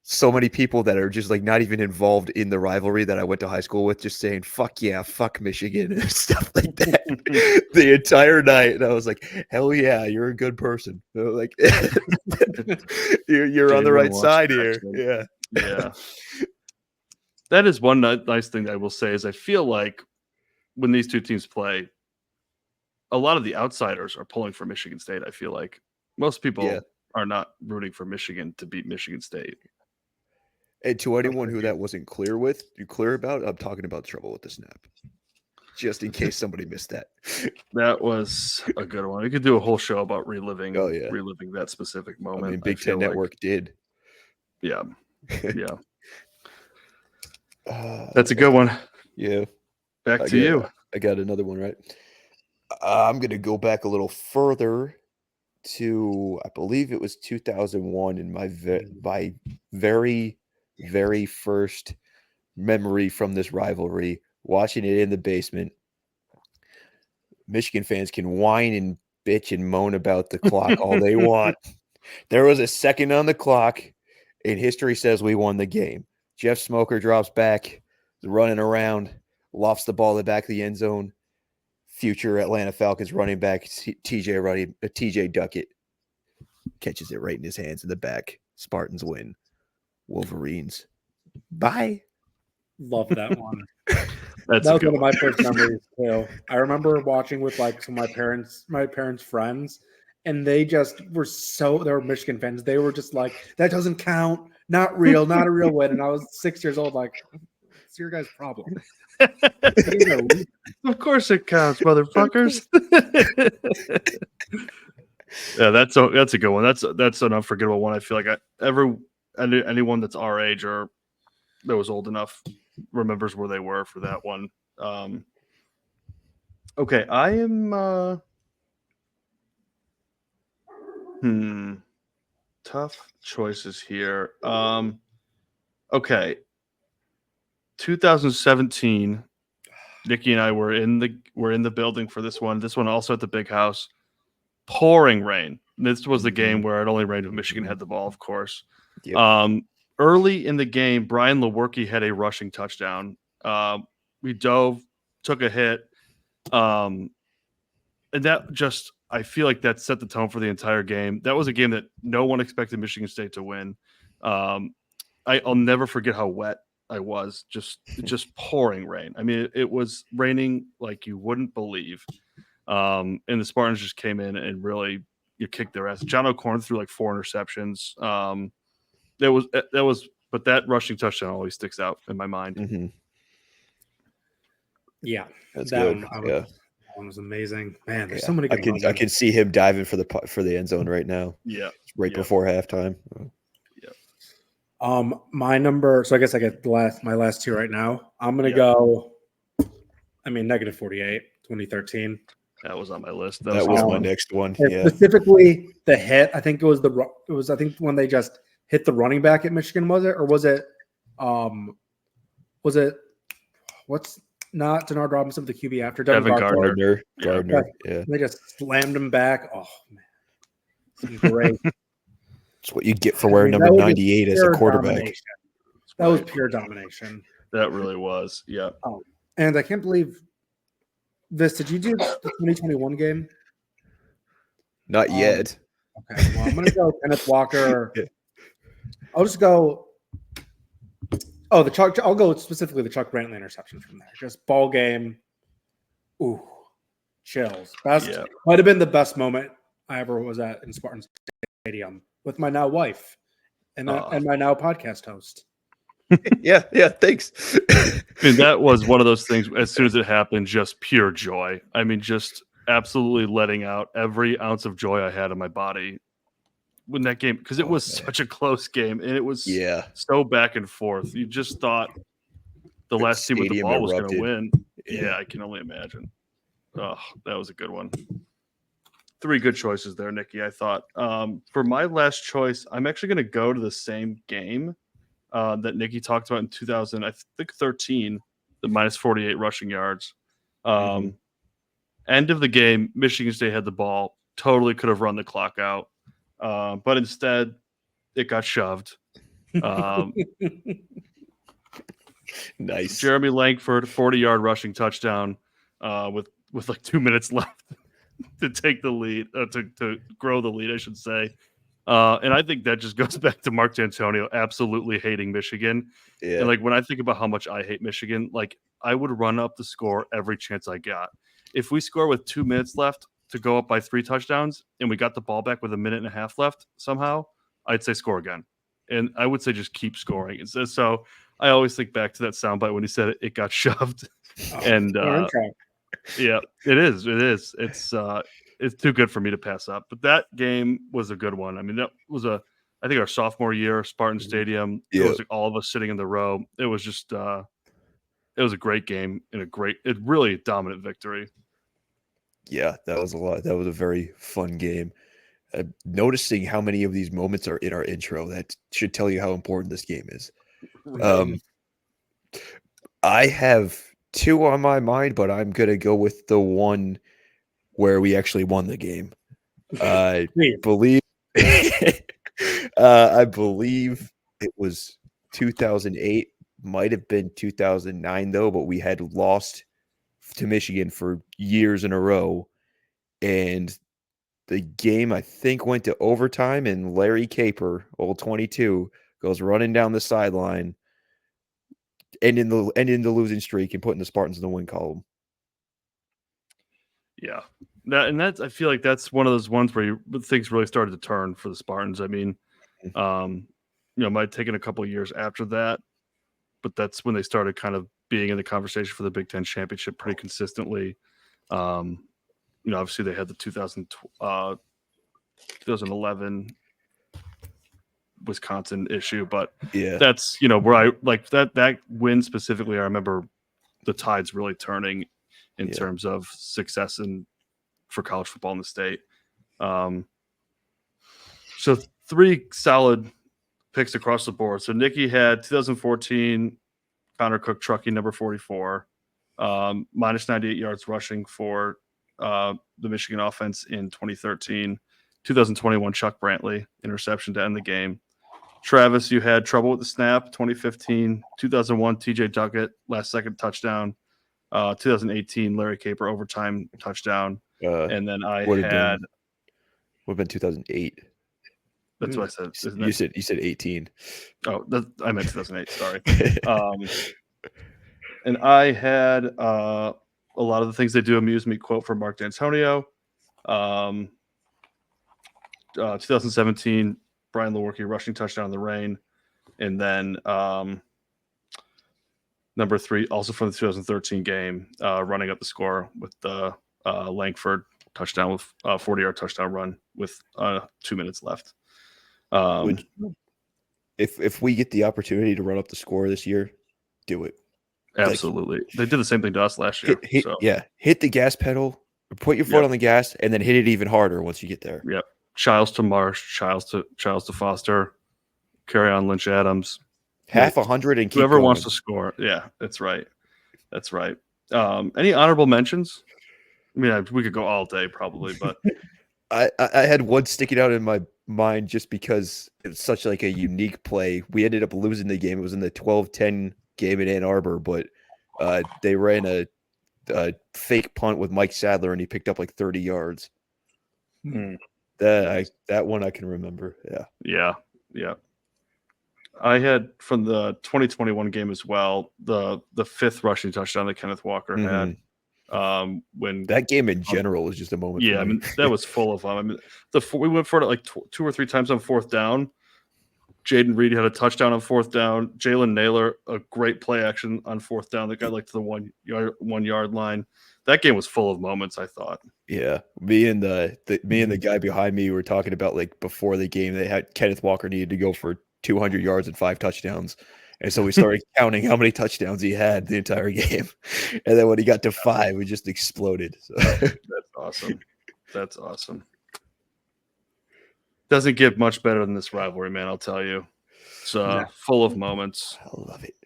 so many people that are just not even involved in the rivalry that I went to high school with, just saying, fuck yeah, fuck Michigan, and stuff like that the entire night. And I was like, hell yeah, you're a good person. You're on the right side here. Yeah. Yeah. That is one nice thing that I will say is I feel like when these two teams play, a lot of the outsiders are pulling for Michigan State. I feel like most people are not rooting for Michigan to beat Michigan State. And to anyone who that wasn't clear about, I'm talking about trouble with the snap. Just in case somebody missed that. That was a good one. We could do a whole show about reliving that specific moment. I mean, Big Ten Network did. Yeah. Yeah. That's a good one. Yeah. Back to you. I got another one, right? I'm going to go back a little further to, I believe it was 2001, in my very, very first memory from this rivalry, watching it in the basement. Michigan fans can whine and bitch and moan about the clock all they want. There was a second on the clock, and history says we won the game. Jeff Smoker drops back, running around, lofts the ball in the back of the end zone. Future Atlanta Falcons running back TJ Duckett catches it right in his hands in the back. Spartans win. Wolverines. Bye. Love that one. That's that a was good one of my first memories too. I remember watching with like some of my parents' friends, and they just were they were Michigan fans. They were just like, that doesn't count, not real, not a real win. And I was 6 years old, like, it's your guys' problem. Of course it counts, motherfuckers. Yeah, that's a good one. That's an unforgettable one. I feel like anyone that's our age or that was old enough remembers where they were for that one. Okay, I am tough choices here. Okay. 2017, Nicky and I were in the building for this one. This one also at the big house. Pouring rain. This was the game where it only rained when Michigan had the ball, of course. Yep. Early in the game, Brian Lewerke had a rushing touchdown. We dove, took a hit, and that just, I feel like that set the tone for the entire game. That was a game that no one expected Michigan State to win. I'll never forget how wet I was, just pouring rain. I mean, it was raining like you wouldn't believe. And the Spartans just came in and really kicked their ass. John O'Korn threw like 4 interceptions. But that rushing touchdown always sticks out in my mind. Mm-hmm. Yeah, that's good. That one was amazing. Man, there's so many good ones. I can see him diving for the end zone right now. Yeah, before halftime. Yeah. My number. So I guess I get my last 2 right now. I'm gonna go. I mean, -48, 2013. That was on my list. That was my next one. Yeah. Specifically, the hit. I think it was I think when they just hit the running back at Michigan, was it, or was it? What's not Denard Robinson, the QB after Devin Gardner? Gardner. Yeah. They just slammed him back. Oh man, great. That's what you get for wearing number 98 as a quarterback. That was pure domination. That really was. Yeah. Oh, and I can't believe this. Did you do the 2021 game? Not yet. Okay. Well, I'm going to go Kenneth Walker. I'll just go. Oh, I'll go specifically the Chuck Brantley interception from there. Just ball game. Ooh, chills. Might have been the best moment I ever was at in Spartan Stadium with my now wife and my now podcast host. Yeah, thanks. I mean, that was one of those things, as soon as it happened, just pure joy. I mean, just absolutely letting out every ounce of joy I had in my body when that game, because it was such a close game, and it was so back and forth. You just thought the last team with the ball was going to win. Yeah, I can only imagine. Oh, that was a good one. 3 good choices there, Nicky, I thought. For my last choice, I'm actually going to go to the same game that Nicky talked about in 2013, the -48 rushing yards. End of the game, Michigan State had the ball, totally could have run the clock out, but instead it got shoved. Nice. Jeremy Langford, 40-yard rushing touchdown with like 2 minutes left to take the lead, to grow the lead, I should say. And I think that just goes back to Mark D'Antonio absolutely hating Michigan. Yeah. And like when I think about how much I hate Michigan, like I would run up the score every chance I got. If we score with 2 minutes left to go up by 3 touchdowns and we got the ball back with a minute and a half left somehow, I'd say score again. And I would say just keep scoring. So I always think back to that soundbite when he said it got shoved. And yeah, it is. It's too good for me to pass up. But that game was a good one. I mean, that was I think our sophomore year, Spartan Stadium. It was like all of us sitting in the row. It was just it was a great game and really dominant victory. Yeah, that was a lot. That was a very fun game. Noticing how many of these moments are in our intro, that should tell you how important this game is. I have 2 on my mind, but I'm going to go with the one where we actually won the game. I believe it was 2008, might have been 2009 though, but we had lost to Michigan for years in a row, and the game I think went to overtime, and Larry Caper, old 22, goes running down the sideline, ending the losing streak and putting the Spartans in the win column. Yeah. That's I feel like that's one of those ones where things really started to turn for the Spartans. I mean, might have taken a couple of years after that, but that's when they started kind of being in the conversation for the Big Ten championship pretty consistently. Obviously they had the 2011 Wisconsin issue, but that's, where I like that win specifically. I remember the tides really turning in terms of success for college football in the state. So 3 solid picks across the board. So Nicky had 2014 Connor Cook Truckee number 44, minus 98 yards rushing for the Michigan offense in 2013. 2021 Chuck Brantley interception to end the game. Travis, you had trouble with the snap. 2015, 2001 TJ Duckett last second touchdown. 2018 Larry Caper overtime touchdown. And then I would had have been 2008. That's what I said. You said 18. Oh, I meant 2008. Sorry. And I had a lot of the things they do amuse me. Quote from Mark D'Antonio. 2017 Brian Lewerke rushing touchdown in the rain, and then number 3 also from the 2013 game, running up the score with the Langford touchdown with a 40-yard touchdown run with 2 minutes left. If we get the opportunity to run up the score this year, do it. Absolutely. They did the same thing to us last year. Hit the gas pedal, put your foot on the gas, and then hit it even harder once you get there. Yep. Childs to Marsh, Childs to Foster, carry on Lynch Adams. Half 100 and keep whoever going. wants to score. Yeah, that's right. That's right. Any honorable mentions? I mean, we could go all day probably, but I had one sticking out in my mind just because it's such like a unique play. We ended up losing the game. It was in the 12-10 game in Ann Arbor, but they ran a fake punt with Mike Sadler and he picked up like 30 yards. That one I can remember. Yeah. I had from the 2021 game as well the 5th rushing touchdown that Kenneth Walker had. When that game in general was just a moment. Yeah, I mean that was full of fun. I mean, we went for it like 2 or 3 times on 4th down. Jaden Reed had a touchdown on 4th down. Jalen Naylor, a great play action on 4th down that got like to the 1 yard line. That game was full of moments, I thought. Yeah, me and the guy behind me were talking about like before the game they had Kenneth Walker needed to go for 200 yards and 5 touchdowns. And so we started counting how many touchdowns he had the entire game. And then when he got to 5, we just exploded. So. That's awesome. Doesn't get much better than this rivalry, man, I'll tell you. It's full of moments. I love it.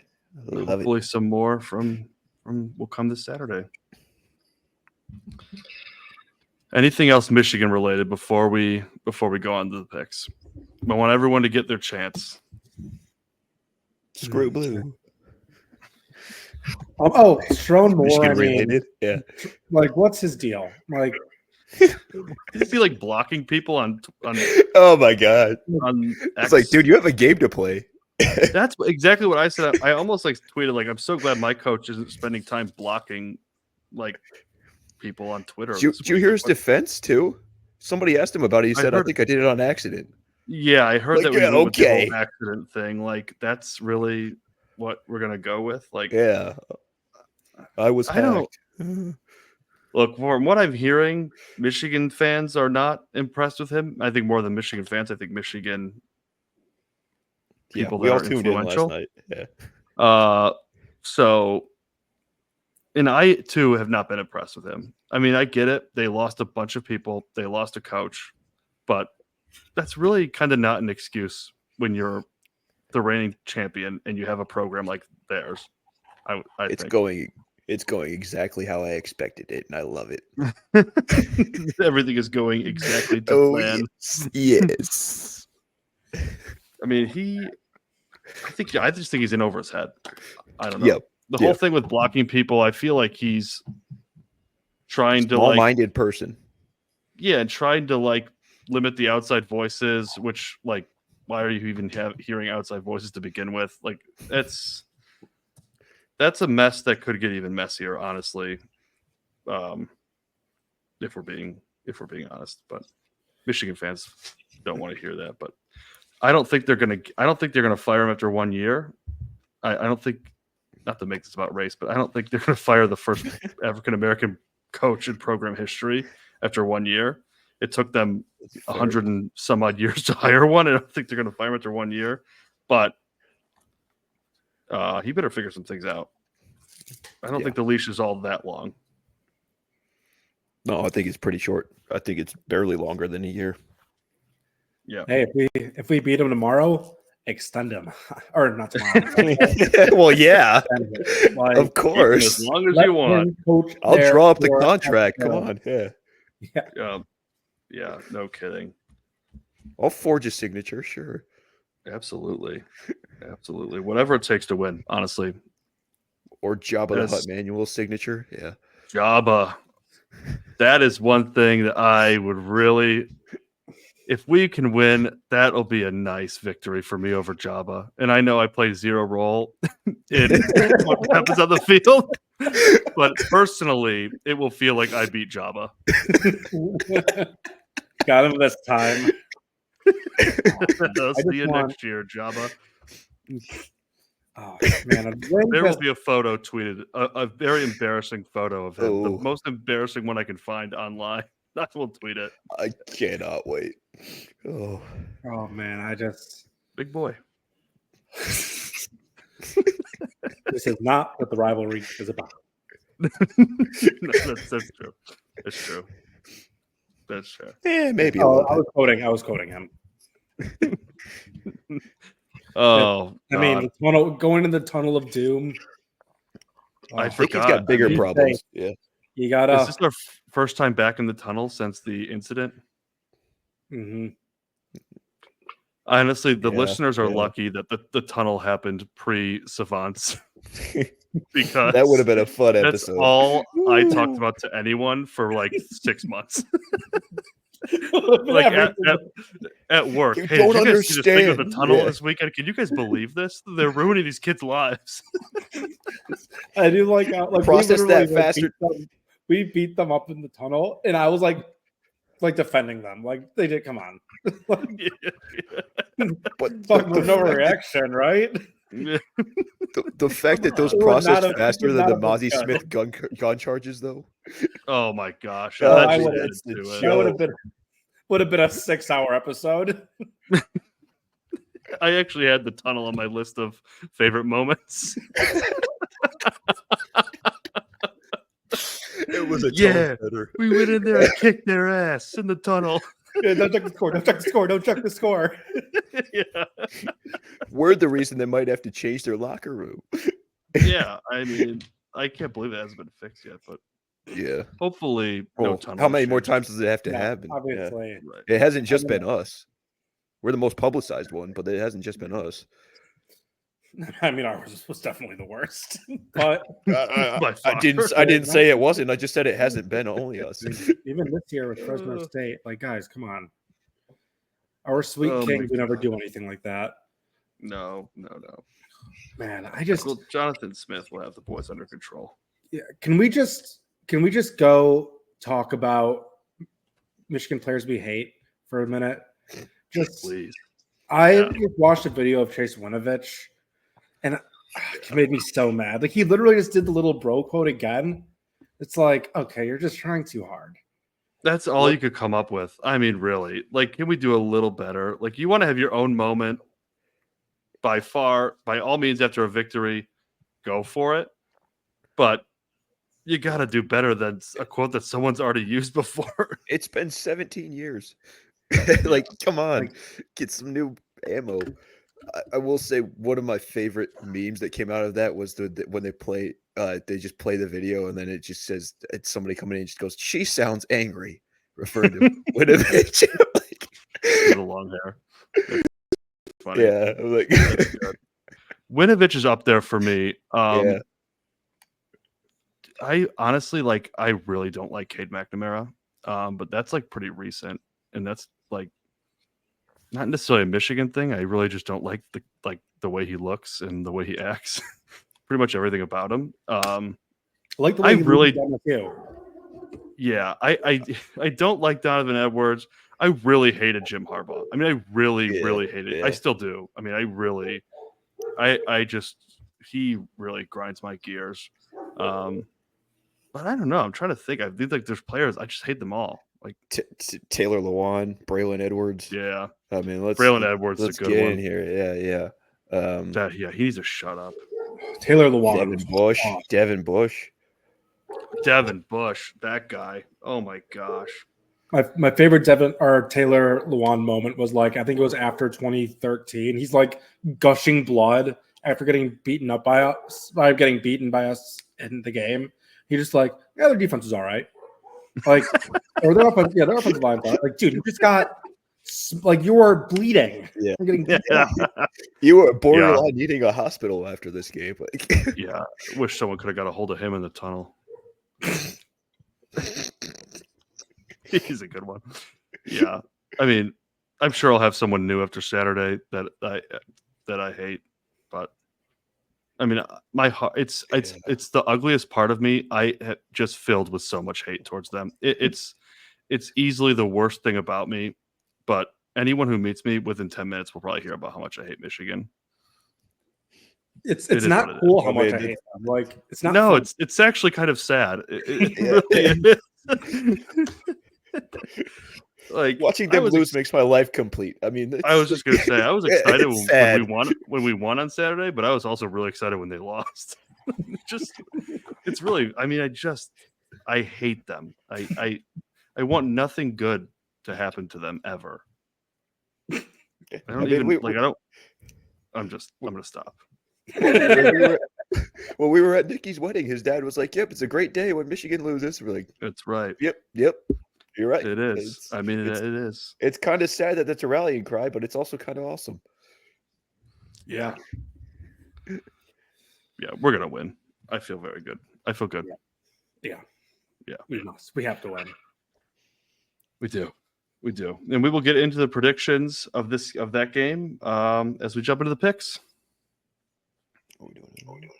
Hopefully some more from will come this Saturday. Anything else Michigan related before we go on to the picks? I want everyone to get their chance. Screw blue. Strone Moore. Michigan I mean, related. Yeah. Like, what's his deal? Like, is he like blocking people on oh my god! On it's like, dude, you have a game to play. That's exactly what I said. I almost like tweeted like, I'm so glad my coach isn't spending time blocking like people on Twitter. Did you hear his defense too? Somebody asked him about it. He said, "I think I did it on accident." Yeah, I heard that. Yeah, okay. The whole accident thing. Like, that's really what we're gonna go with. Like, yeah, I don't. Look, from what I'm hearing, Michigan fans are not impressed with him. I think more than Michigan fans. I think Michigan people we that all are tuned in influential. last night. Yeah. And I too have not been impressed with him. I mean, I get it. They lost a bunch of people. They lost a coach, but that's really kind of not an excuse when you're the reigning champion and you have a program like theirs. I it's think. It's going exactly how I expected it, and I love it. Everything is going exactly to plan. Yes. I mean, I just think he's in over his head. I don't know. Yep. The whole thing with blocking people, I feel like he's trying to small-minded person. Yeah, and trying to like limit the outside voices, which like, why are you even hearing outside voices to begin with? Like, that's a mess that could get even messier, honestly. If we're being honest, but Michigan fans don't want to hear that. But I don't think they're gonna fire him after 1 year. I don't think, not to make this about race, but I don't think they're gonna fire the first African American coach in program history after 1 year. It took them 100 and some odd years to hire one. I don't think they're gonna fire him after 1 year, but he better figure some things out. I don't think the leash is all that long. No, I think it's pretty short. I think it's barely longer than a year. Yeah. Hey, if we beat him tomorrow, extend him, or not tomorrow. Well, yeah, Like, of course. As long as you want. I'll draw up the contract. Come on, Yeah, no kidding. I'll forge a signature. Sure, Absolutely. Whatever it takes to win, honestly. or Jabba the Hutt manual signature. Yeah, Jabba. That is one thing that I would really, if we can win, that'll be a nice victory for me over Jabba. And I know I play zero role in what happens on the field, but personally, it will feel like I beat Jabba. Got him this time. I'll see you next year, Jabba. Oh man, There will be a photo tweeted, a very embarrassing photo of him, the most embarrassing one I can find online. I will tweet it. I cannot wait. Oh man, Big boy. This is not what the rivalry is about. No, that's true. That's true. That's true. Yeah, maybe. I was quoting him. Oh, I mean, going in the tunnel of doom. I think he's forgot. got bigger problems. Yeah, you gotta. Is this our first time back in the tunnel since the incident? Mm-hmm. Honestly, the listeners are lucky that the tunnel happened pre-Savants. Because that would have been a fun that's episode. all I talked about to anyone for like 6 months. Like at work. You Hey, don't did you guys see this thing with the understand. tunnel this weekend? Can you guys believe this? They're ruining these kids' lives. I do like Process that faster. We beat them up in the tunnel, and I was like defending them. Like they did. Come on. But Fuck, with no reaction, right? the fact that those It would processed not have- faster it would than the not have Mozzie been Smith gun charges, though. Oh my gosh. Oh, I I bet would you have- did do it. That would have been a 6-hour episode. I actually had the tunnel on my list of favorite moments. It was a better. We went in there and kicked their ass in the tunnel. Yeah, don't check the score. Don't check the score. Don't check the score. Yeah. We're the reason they might have to change their locker room. Yeah. I mean, I can't believe it hasn't been fixed yet, but Yeah. hopefully Well, no tunnel. how many more issues. times does it have to Yeah, happen? obviously. Right. Yeah. It hasn't just been us. We're the most publicized one, but it hasn't just been us. I mean, ours was definitely the worst. But By I far. didn't say it wasn't. I just said it hasn't been only us. even this year with Fresno State, like, guys, come on. Our sweet Oh my kings would never do anything like that. No. Man, I just Well, Jonathan Smith will have the boys under control. yeah. Can we just go talk about Michigan players we hate for a minute? Just Please. I just watched a video of Chase Winovich, and it made me so mad. Like he literally just did the little bro quote again. It's like, okay, you're just trying too hard. That's all you could come up with. I mean, really. Like, can we do a little better? Like, you want to have your own moment. By all means, after a victory, go for it. But you got to do better than a quote that someone's already used before. It's been 17 years. Like, come on, get some new ammo. I will say one of my favorite memes that came out of that was when they just play the video and then it just says it's somebody coming in and just goes, "She sounds angry," referring to Winovich. Like, Little long hair. That's funny. yeah, like Winovich is up there for me. yeah. I honestly I really don't like Cade McNamara. But that's like pretty recent, and that's like not necessarily a Michigan thing. I really just don't like the way he looks and the way he acts. pretty much everything about him. I like the way I he really- leads down the field. Yeah, I don't like Donovan Edwards. I really hated Jim Harbaugh. I mean, I really hated it. I yeah. still do. I mean, I just he really grinds my gears. But I don't know. I'm trying to think. I think like there's players. I just hate them all. Like Taylor Lewan, Braylon Edwards. yeah, I mean, Braylon Edwards let's is a good get one. in here. Yeah. Yeah, he needs to shut up. Taylor Lewan. Devin Bush. Devin Bush, that guy. Oh my gosh. My favorite Taylor Lewan moment was like, I think it was after 2013. He's like gushing blood after getting beaten by us in the game. He's just like, yeah, their defense is all right. Like, or their offensive line. Like, dude, you just got like you were bleeding. Yeah. You're getting beat up. You were borderline needing a hospital after this game. Like, Yeah, I wish someone could have got a hold of him in the tunnel. He's a good one. Yeah, I mean, I'm sure I'll have someone new after Saturday that I hate, but I mean, my heart. It's the ugliest part of me. Just filled with so much hate towards them. It's easily the worst thing about me. But anyone who meets me within 10 minutes will probably hear about how much I hate Michigan. It's is not what it cool is. how much I hate them. Like, it's not. No, fun. it's actually kind of sad. It Yeah. really is. Like watching them lose makes my life complete. I mean, I was just gonna say I was excited It's when we won on Saturday, but I was also really excited when they lost. It's really. I mean, I hate them. I want nothing good to happen to them ever. I don't I'm gonna stop. When we were at Nicky's wedding, his dad was like, "Yep, it's a great day when Michigan loses." We're like, That's right. Yep, you're right. It is. I mean, it is. It's kind of sad that that's a rallying cry, but it's also kind of awesome. Yeah. Yeah, we're gonna win. I feel very good. I feel good. Yeah. Yeah. We must. We have to win. We do. And we will get into the predictions of that game as we jump into the picks. What are we doing?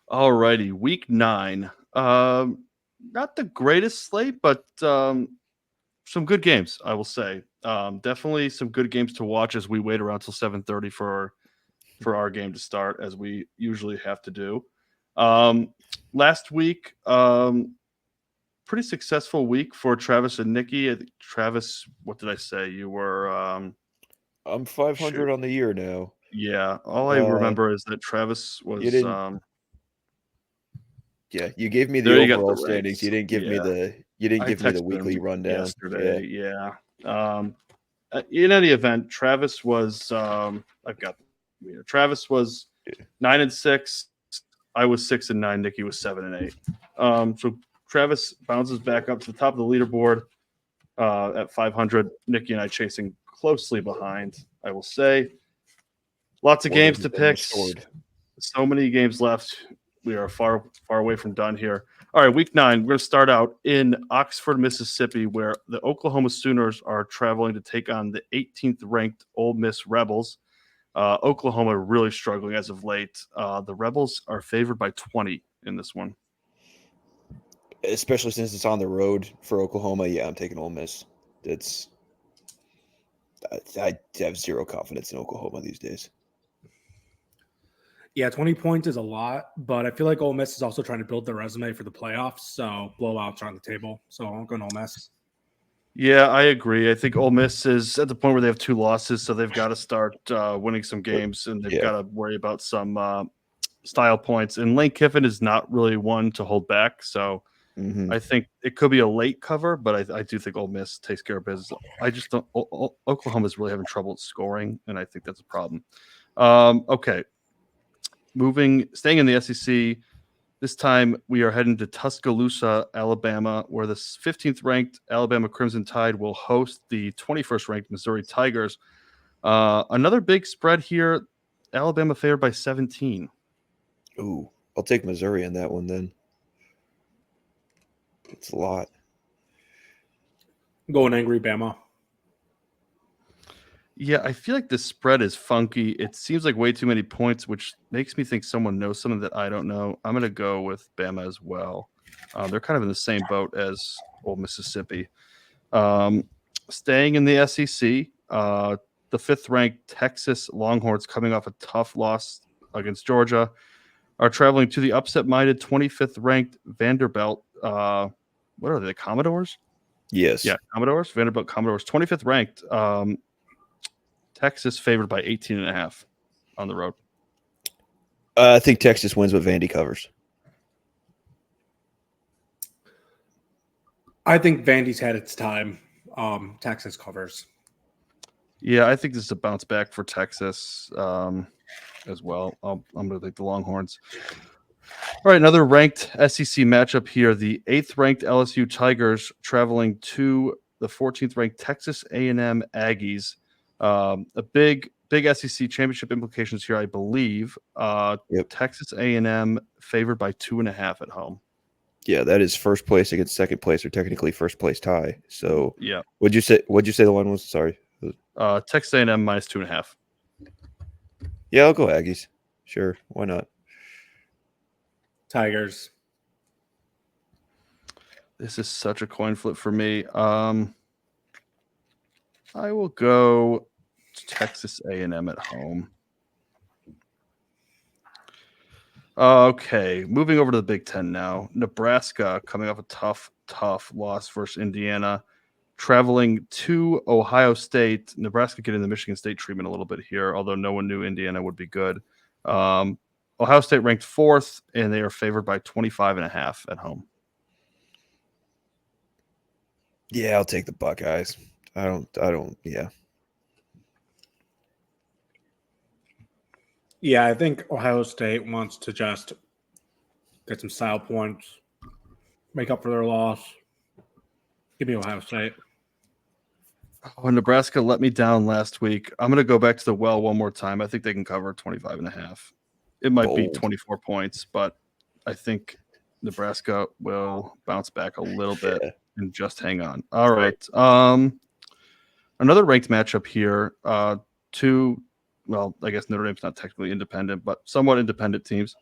All righty, week 9. Not the greatest slate, but some good games, I will say. Definitely some good games to watch as we wait around till 7:30 for our game to start, as we usually have to do. Last week, pretty successful week for Travis and Nicky. Travis, what did I say? You were I'm 500 on the year now. Yeah, all I remember is that Travis was. Yeah, you gave me There the you got overall the standings. ranks. You didn't give me Yeah. the weekly rundown yesterday. Yeah. In any event, Travis was. Travis was 9-6. I was 6-9. Nicky was 7-8. So Travis bounces back up to the top of the leaderboard at 500. Nicky and I chasing closely behind. I will say, lots of games to pick. So many games left. We are far away from done here. All right, week 9. We're going to start out in Oxford, Mississippi, where the Oklahoma Sooners are traveling to take on the 18th ranked Ole Miss Rebels. Oklahoma really struggling as of late. The Rebels are favored by 20 in this one. Especially since it's on the road for Oklahoma. Yeah, I'm taking Ole Miss. I have zero confidence in Oklahoma these days. Yeah, 20 points is a lot, but I feel like Ole Miss is also trying to build their resume for the playoffs, so blowouts are on the table. So I'm going Ole Miss. Yeah, I agree. I think Ole Miss is at the point where they have 2 losses, so they've got to start winning some games, and they've got to worry about some style points. And Lane Kiffin is not really one to hold back, so I think it could be a late cover, but I do think Ole Miss takes care of business. I just don't. Oklahoma's really having trouble scoring, and I think that's a problem. Okay. Staying in the SEC, this time we are heading to Tuscaloosa, Alabama, where the 15th ranked Alabama Crimson Tide will host the 21st ranked Missouri Tigers. Another big spread here. Alabama favored by 17. Ooh, I'll take Missouri in that one then. It's a lot. Going angry Bama. Yeah, I feel like the spread is funky. It seems like way too many points, which makes me think someone knows something that I don't know. I'm going to go with Bama as well. They're kind of in the same boat as Old Mississippi. Staying in the SEC, the 5th-ranked Texas Longhorns, coming off a tough loss against Georgia, are traveling to the upset-minded 25th-ranked Vanderbilt. What are they, the Commodores? Yes. Yeah, Commodores. Vanderbilt Commodores, 25th ranked. Texas favored by 18.5 on the road. I think Texas wins, but Vandy covers. I think Vandy's had its time. Texas covers. Yeah, I think this is a bounce back for Texas as well. I'm going to take the Longhorns. All right, another ranked SEC matchup here. The 8th-ranked LSU Tigers traveling to the 14th-ranked Texas A&M Aggies. A big SEC championship implications here, I believe. Texas A&M favored by 2.5 at home. Yeah, that is first place against second place, or technically first place tie. So, yeah. What'd you say the line was? Sorry. Texas A&M minus 2.5. Yeah, I'll go Aggies. Sure, why not? Tigers. This is such a coin flip for me. I will go Texas A&M at home. Okay, moving over to the Big Ten now. Nebraska coming off a tough loss versus Indiana. Traveling to Ohio State. Nebraska getting the Michigan State treatment a little bit here, although no one knew Indiana would be good. Ohio State ranked 4th, and they are favored by 25.5 at home. Yeah, I'll take the Buckeyes. I don't. Yeah. Yeah, I think Ohio State wants to just get some style points, make up for their loss. Give me Ohio State. Oh, Nebraska let me down last week. I'm going to go back to the well one more time. I think they can cover 25.5. It might be 24 points, but I think Nebraska will bounce back a little bit and just hang on. All right. Another ranked matchup here. I guess Notre Dame's not technically independent, but somewhat independent teams.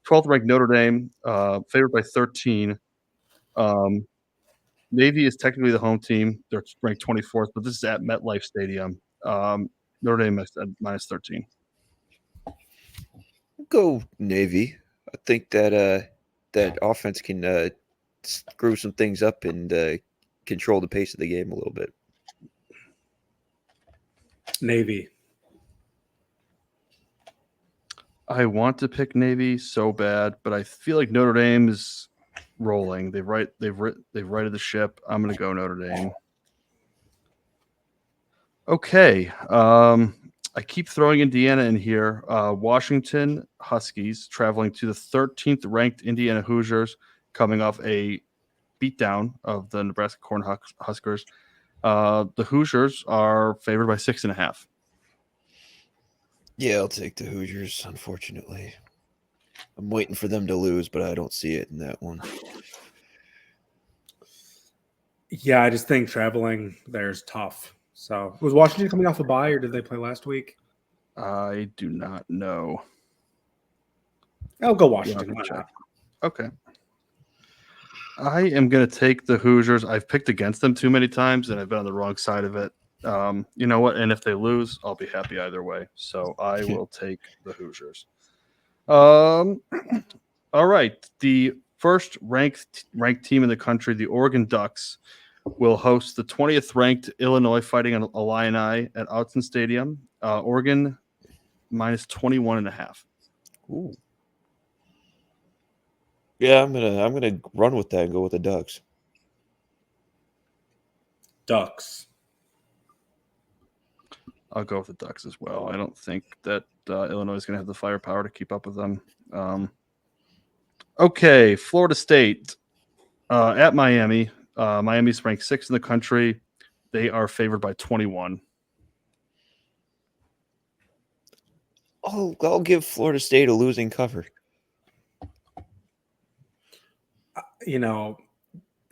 12th ranked Notre Dame, favored by 13. Navy is technically the home team. They're ranked 24th, but this is at MetLife Stadium. Notre Dame is at minus 13. Go Navy. I think that offense can screw some things up and control the pace of the game a little bit. Navy. I want to pick Navy so bad, but I feel like Notre Dame is rolling. They've righted the ship. I'm going to go Notre Dame. Okay. I keep throwing Indiana in here. Washington Huskies traveling to the 13th ranked Indiana Hoosiers, coming off a beatdown of the Nebraska Cornhuskers. The Hoosiers are favored by 6.5. Yeah, I'll take the Hoosiers, unfortunately. I'm waiting for them to lose, but I don't see it in that one. Yeah, I just think traveling there is tough. So, was Washington coming off a bye, or did they play last week? I do not know. I'll go Washington. Okay. I am going to take the Hoosiers. I've picked against them too many times, and I've been on the wrong side of it. You know what? And if they lose, I'll be happy either way. So I will take the Hoosiers. All right. The first ranked team in the country, the Oregon Ducks, will host the 20th ranked Illinois Fighting Illini at Autzen Stadium. Oregon minus 21.5. Ooh. Yeah, I'm gonna run with that and go with the Ducks. Ducks. I'll go with the Ducks as well. I don't think that Illinois is going to have the firepower to keep up with them. Okay, Florida State at Miami. Miami's ranked 6th in the country. They are favored by 21. I'll give Florida State a losing cover. you know,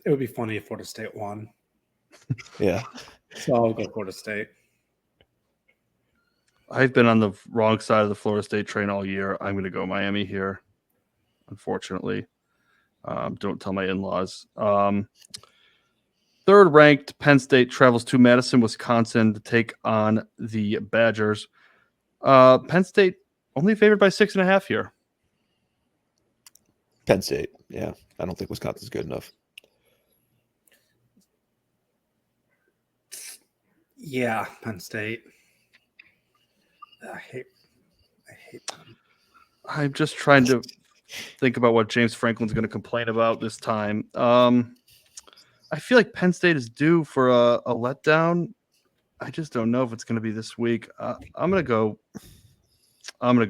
it would be funny if Florida State won. Yeah. So I'll go Florida State. I've been on the wrong side of the Florida State train all year. I'm going to go Miami here, unfortunately. Don't tell my in-laws. Third ranked Penn State travels to Madison, Wisconsin to take on the Badgers. Penn State only favored by 6.5 here. Penn State. Yeah. I don't think Wisconsin's good enough. Yeah, Penn State. I hate them. I'm just trying to think about what James Franklin's going to complain about this time. I feel like Penn State is due for a letdown. I just don't know if it's going to be this week. I'm going to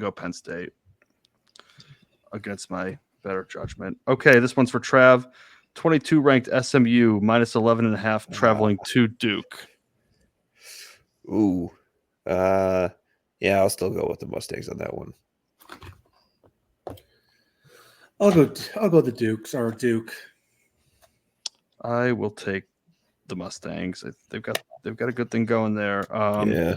go Penn State against my better judgment. Okay, this one's for Trav. 22 ranked SMU minus 11.5 traveling to Duke. Ooh. Yeah, I'll still go with the Mustangs on that one. I'll go the Dukes or Duke. I will take the Mustangs. They've got a good thing going there. Yeah.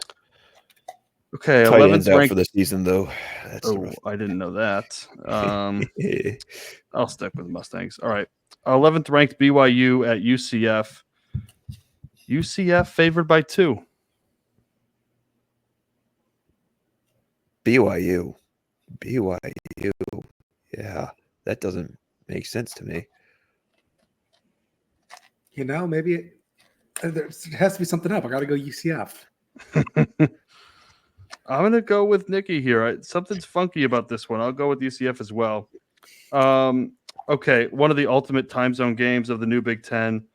Okay, Tight 11th ends out ranked for the season though. That's Oh, I didn't know that. I'll stick with the Mustangs. All right. 11th ranked BYU at UCF. UCF favored by 2. BYU. Yeah, that doesn't make sense to me. You know, maybe there has to be something up. I got to go UCF. I'm going to go with Nicky here. Something's funky about this one. I'll go with UCF as well. Okay, one of the ultimate time zone games of the new Big Ten.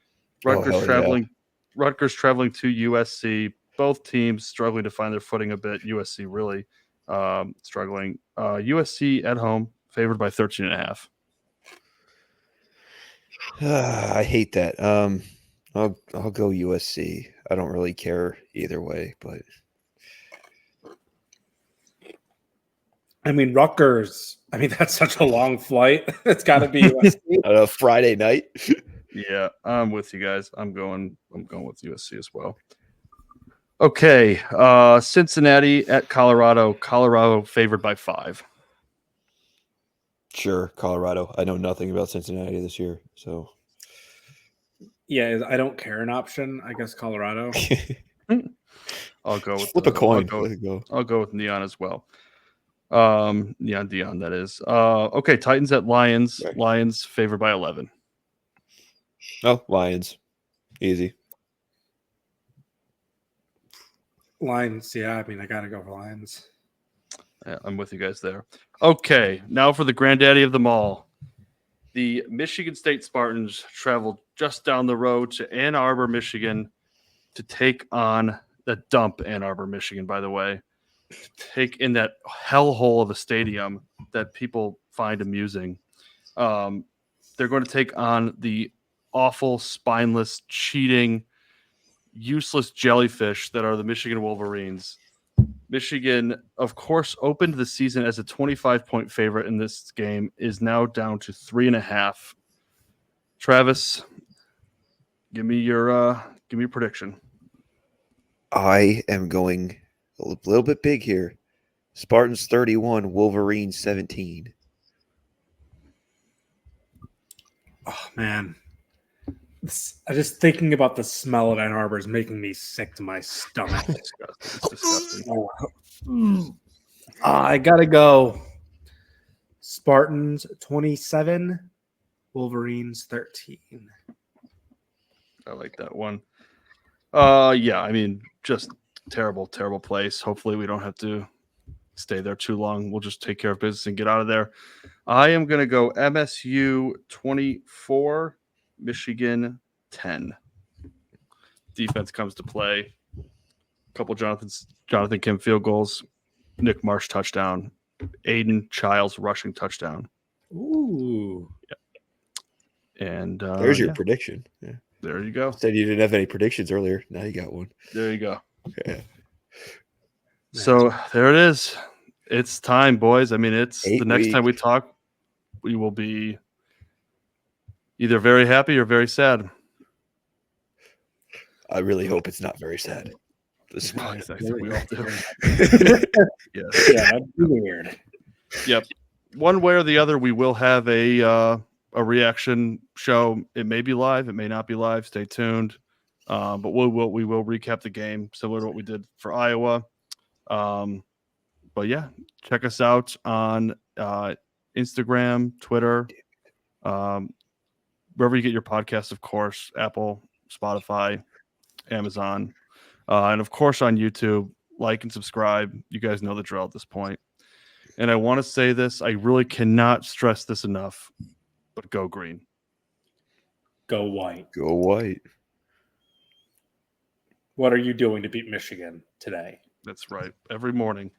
Rutgers traveling to USC. Both teams struggling to find their footing a bit. USC really struggling. USC at home, favored by 13.5. I hate that. I'll go USC. I don't really care either way, but I memean, Rutgers. I mean, that's such a long flight. It's got to be USC. on a Friday night. Yeah, I'm with you guys. I'm going with USC as well. Okay, Cincinnati at Colorado. Colorado favored by 5. Sure, Colorado. I know nothing about Cincinnati this year, so Yeah, I don't care an option. I guess Colorado. I'll go with flip a coin. I'll go with Neon as well. Neon Dion, that is. Okay, Titans at Lions. Right. Lions favored by 11. Oh, Lions. Easy. Lions, yeah. I mean, I got to go for Lions. Yeah, I'm with you guys there. Okay, now for the granddaddy of them all. The Michigan State Spartans traveled just down the road to Ann Arbor, Michigan to take on the dump Ann Arbor, Michigan, by the way, to take in that hellhole of a stadium that people find amusing. They're going to take on the awful, spineless, cheating, useless jellyfish that are the Michigan Wolverines. Michigan, of course, opened the season as a 25-point favorite in this game, is now down to 3.5. Travis, give me your prediction. I am going a little bit big here. Spartans 31, Wolverines 17. Oh man, I just thinking about the smell of Ann Arbor is making me sick to my stomach. It's disgusting. I gotta go. Spartans 27, Wolverines 13. I like that one. Yeah, I mean, just terrible, terrible place. Hopefully we don't have to stay there too long. We'll just take care of business and get out of there. I am going to go MSU 24, Michigan 10. Defense comes to play. A couple Jonathan Kim field goals. Nick Marsh touchdown. Aiden Childs rushing touchdown. Ooh. Yeah. And There's your prediction. Yeah. There you go. Said you didn't have any predictions earlier. Now you got one. There you go. Okay. So there it is. It's time, boys. I mean, it's 8 the next time we weeks. talk, we will be, either very happy or very sad. I really hope it's not very sad. This I think we all do. Yes. Yeah, that'd be weird. Yep. One way or the other, we will have a reaction show. It may be live. It may not be live. Stay tuned. But we will recap the game similar to what we did for Iowa. But yeah, check us out on Instagram, Twitter, wherever you get your podcasts, of course, Apple, Spotify, Amazon, and of course on YouTube. Like and subscribe. You guys know the drill at this point. And I want to say this. I really cannot stress this enough, but go green. Go white. Go white. What are you doing to beat Michigan today? That's right. Every morning.